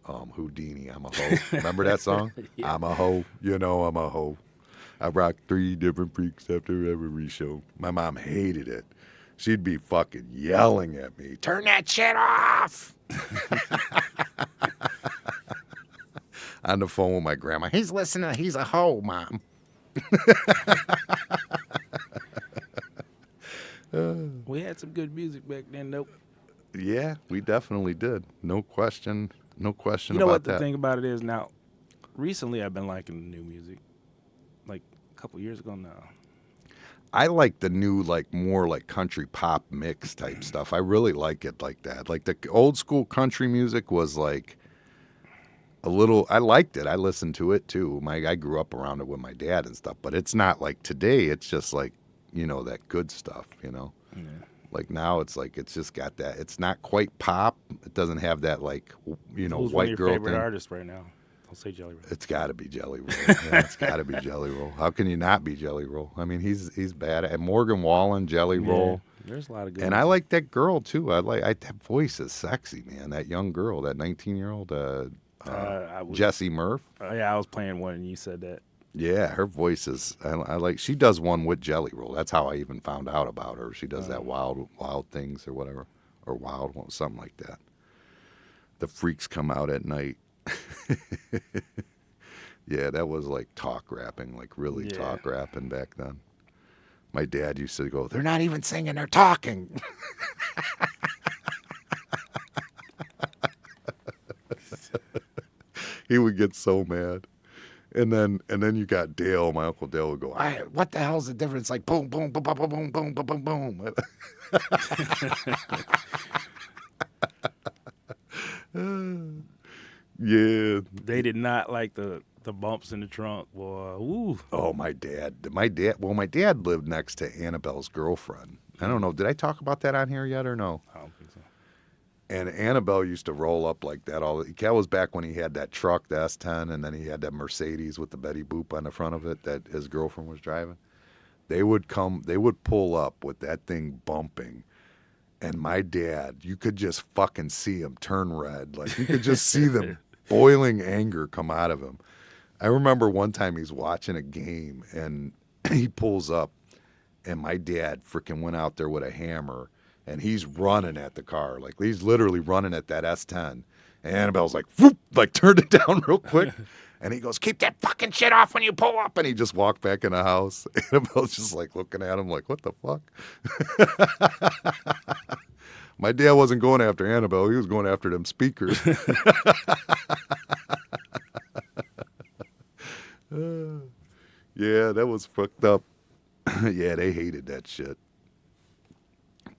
Houdini. I'm a hoe. Remember that song? Yeah. I'm a hoe. I'm a hoe. I rock 3 different freaks after every show. My mom hated it. She'd be fucking yelling at me, turn that shit off. On the phone with my grandma. He's listening. He's a hoe, Mom. We had some good music back then, though. Yeah, we definitely did. No question about that. You know what the thing about it is now? Recently, I've been liking the new music. Like a couple years ago now. I like the new, like more like country pop mix type stuff. I really like it like that. Like the old school country music was like a little. I liked it. I listened to it too. I grew up around it with my dad and stuff. But it's not like today. It's just like that good stuff. Yeah. Like now it's like it's just got that. It's not quite pop. It doesn't have that like Who's white one of your girl favorite thing. artists right now? Don't say Jelly Roll. It's got to be Jelly Roll. Yeah, it's got to be Jelly Roll. How can you not be Jelly Roll? I mean, he's bad. And Morgan Wallen, Jelly Roll. There's a lot of good. And I like that girl too. That voice is sexy, man. That young girl, that 19-year-old, Jessie Murph. Yeah, I was playing one and you said that. Yeah, her voice is. I like. She does one with Jelly Roll. That's how I even found out about her. She does that wild things or whatever, or wild something like that. The freaks come out at night. Yeah, that was like talk rapping, like really talk rapping back then. My dad used to go, "They're not even singing, they're talking." He would get so mad. And then you got Dale, my Uncle Dale would go, what the hell's the difference? Like boom, boom, boom, boom, boom, boom, boom, boom, boom. Yeah. They did not like the bumps in the trunk, boy. Woo. Oh, my dad lived next to Annabelle's girlfriend. I don't know. Did I talk about that on here yet or no? I don't think so. And Annabelle used to roll up like that. That was back when he had that truck, the S10, and then he had that Mercedes with the Betty Boop on the front of it that his girlfriend was driving. They would pull up with that thing bumping. And my dad, you could just fucking see him turn red. Like you could just see the boiling anger come out of him. I remember one time he's watching a game and he pulls up and my dad freaking went out there with a hammer and he's running at the car. Like he's literally running at that S10. And Annabelle's like, whoop, like turned it down real quick. And he goes, keep that fucking shit off when you pull up. And he just walked back in the house. Annabelle's just like looking at him like, what the fuck? My dad wasn't going after Annabelle. He was going after them speakers. Yeah, that was fucked up. Yeah, they hated that shit.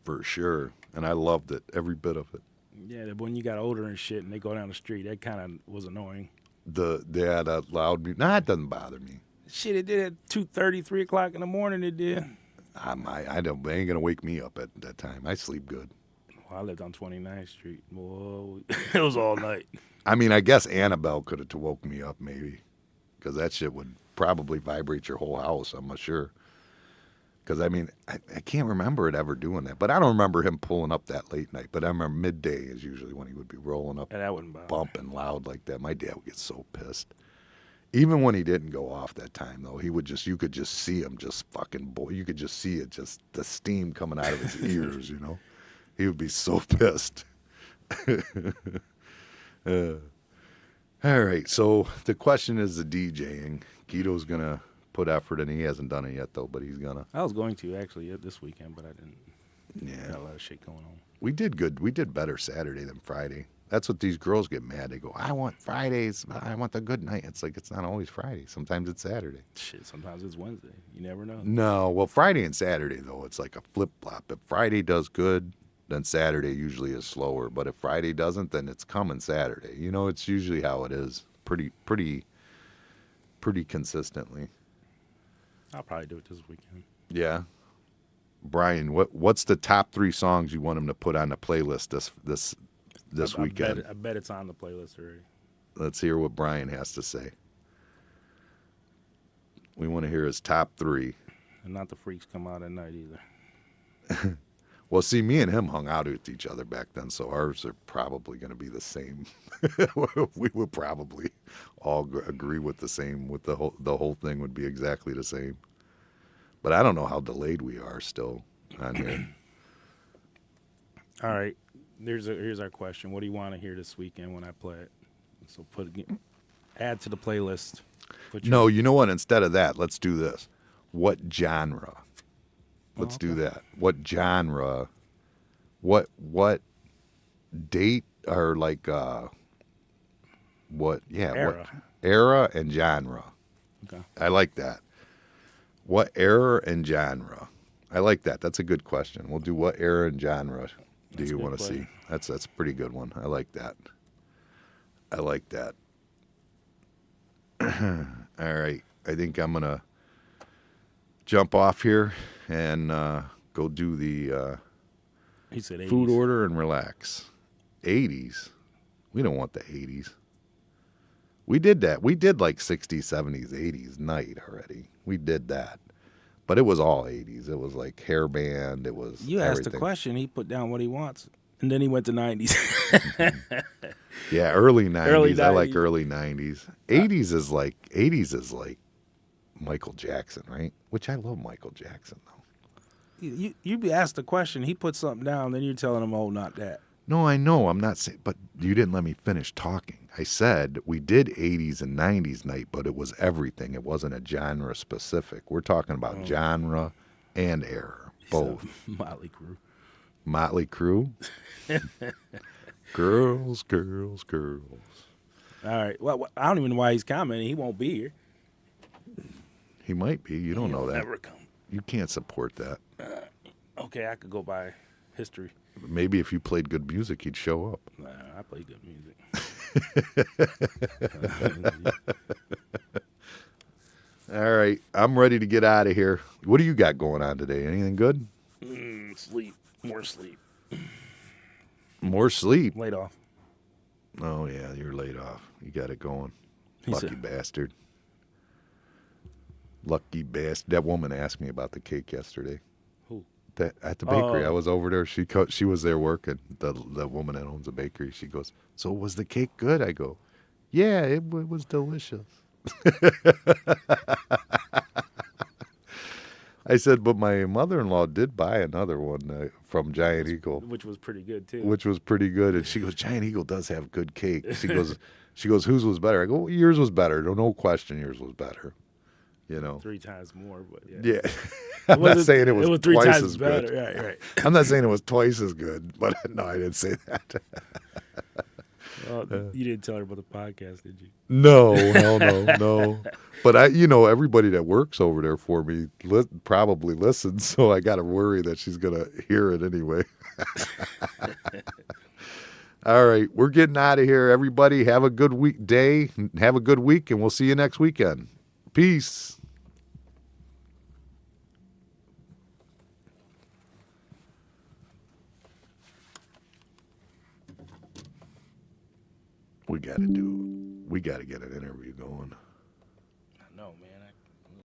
For sure. And I loved it, every bit of it. Yeah, when you got older and shit and they go down the street, that kind of was annoying. That loud music. Nah, it doesn't bother me. Shit, it did at 2:30, 3 o'clock in the morning, it did. They ain't going to wake me up at that time. I sleep good. Well, I lived on 29th Street. Whoa, it was all night. I mean, I guess Annabelle could have woke me up maybe because that shit would probably vibrate your whole house, I'm not sure. Because, I mean, I can't remember it ever doing that. But I don't remember him pulling up that late night. But I remember midday is usually when he would be rolling up, And that wouldn't bother. bumping loud like that. My dad would get so pissed. Even when he didn't go off that time, though, he would just, you could just see him just fucking, you could just see it, just the steam coming out of his ears, you know? He would be so pissed. All right, so the question is the DJing. Guido's going to put effort in. He hasn't done it yet, though, but he's going to. I was going to, actually, this weekend, but I didn't. Yeah. Got a lot of shit going on. We did good. We did better Saturday than Friday. That's what these girls get mad. They go, I want Fridays. I want the good night. It's like, it's not always Friday. Sometimes it's Saturday. Shit, sometimes it's Wednesday. You never know. No, well, Friday and Saturday, though, it's like a flip-flop. If Friday does good, then Saturday usually is slower. But if Friday doesn't, then it's coming Saturday. You know, it's usually how it is pretty consistently. I'll probably do it this weekend. Yeah. Brian, what's the top 3 songs you want him to put on the playlist this weekend? I bet it's on the playlist already. Let's hear what Brian has to say. We want to hear his top 3. And not the freaks come out at night either. Well, see, me and him hung out with each other back then, so ours are probably going to be the same. We would probably all agree with the same. With the whole thing would be exactly the same. But I don't know how delayed we are still on here. All right, here's our question. What do you want to hear this weekend when I play it? So add to the playlist. No, you know what? Instead of that, let's do this. What genre? Let's do that. What genre? What date or like what? Yeah, era. What era and genre? Okay. I like that. What era and genre? I like that. That's a good question. We'll do what era and genre do you want to see? That's a pretty good one. I like that. I like that. All right. I think I'm gonna jump off here and go do the He said 80s. food order and relax. 80s? We don't want the 80s. We did that. We did like 60s, 70s, 80s night already. We did that. But it was all 80s. It was like hairband. It was You asked everything. the question. He put down what he wants. And then he went to 90s. Yeah, early 90s. Early 90s. I like early 90s. 80s is like Michael Jackson, right? Which I love Michael Jackson, though. You be asked the question. He put something down. Then you're telling him, oh, not that. No, I know. I'm not saying, but you didn't let me finish talking. I said we did 80s and 90s night, but it was everything. It wasn't a genre specific. We're talking about genre and era, both. Motley Crue. Motley Crue. Girls, girls, girls. All right. Well, I don't even know why he's commenting. He won't be here. He might be. You don't know He'll that. never come. You can't support that. Okay, I could go by history. Maybe if you played good music, he'd show up. Nah, I play good music. All right. I'm ready to get out of here. What do you got going on today? Anything good? Sleep. More sleep. More sleep. Laid off. Oh, yeah. You're laid off. You got it going. He Lucky said- bastard. Lucky bastard. That woman asked me about the cake yesterday. Who? At the bakery. Oh. I was over there. She was there working. The woman that owns the bakery. She goes, so was the cake good? I go, yeah, it was delicious. I said, but my mother-in-law did buy another one from Giant Eagle, Which was pretty good, too. which was pretty good. And she goes, Giant Eagle does have good cake. She goes, whose was better? I go, well, yours was better. No question, yours was better. You know. 3 times more, but yeah. Yeah. I'm not saying it was 3 twice times as better. good. Right. I'm not saying it was twice as good, but no, I didn't say that. Well, you didn't tell her about the podcast, did you? No, hell no. But everybody that works over there for me probably listens, so I got to worry that she's going to hear it anyway. All right, we're getting out of here. Everybody, have a good day. Have a good week, and we'll see you next weekend. Peace. We got to get an interview going.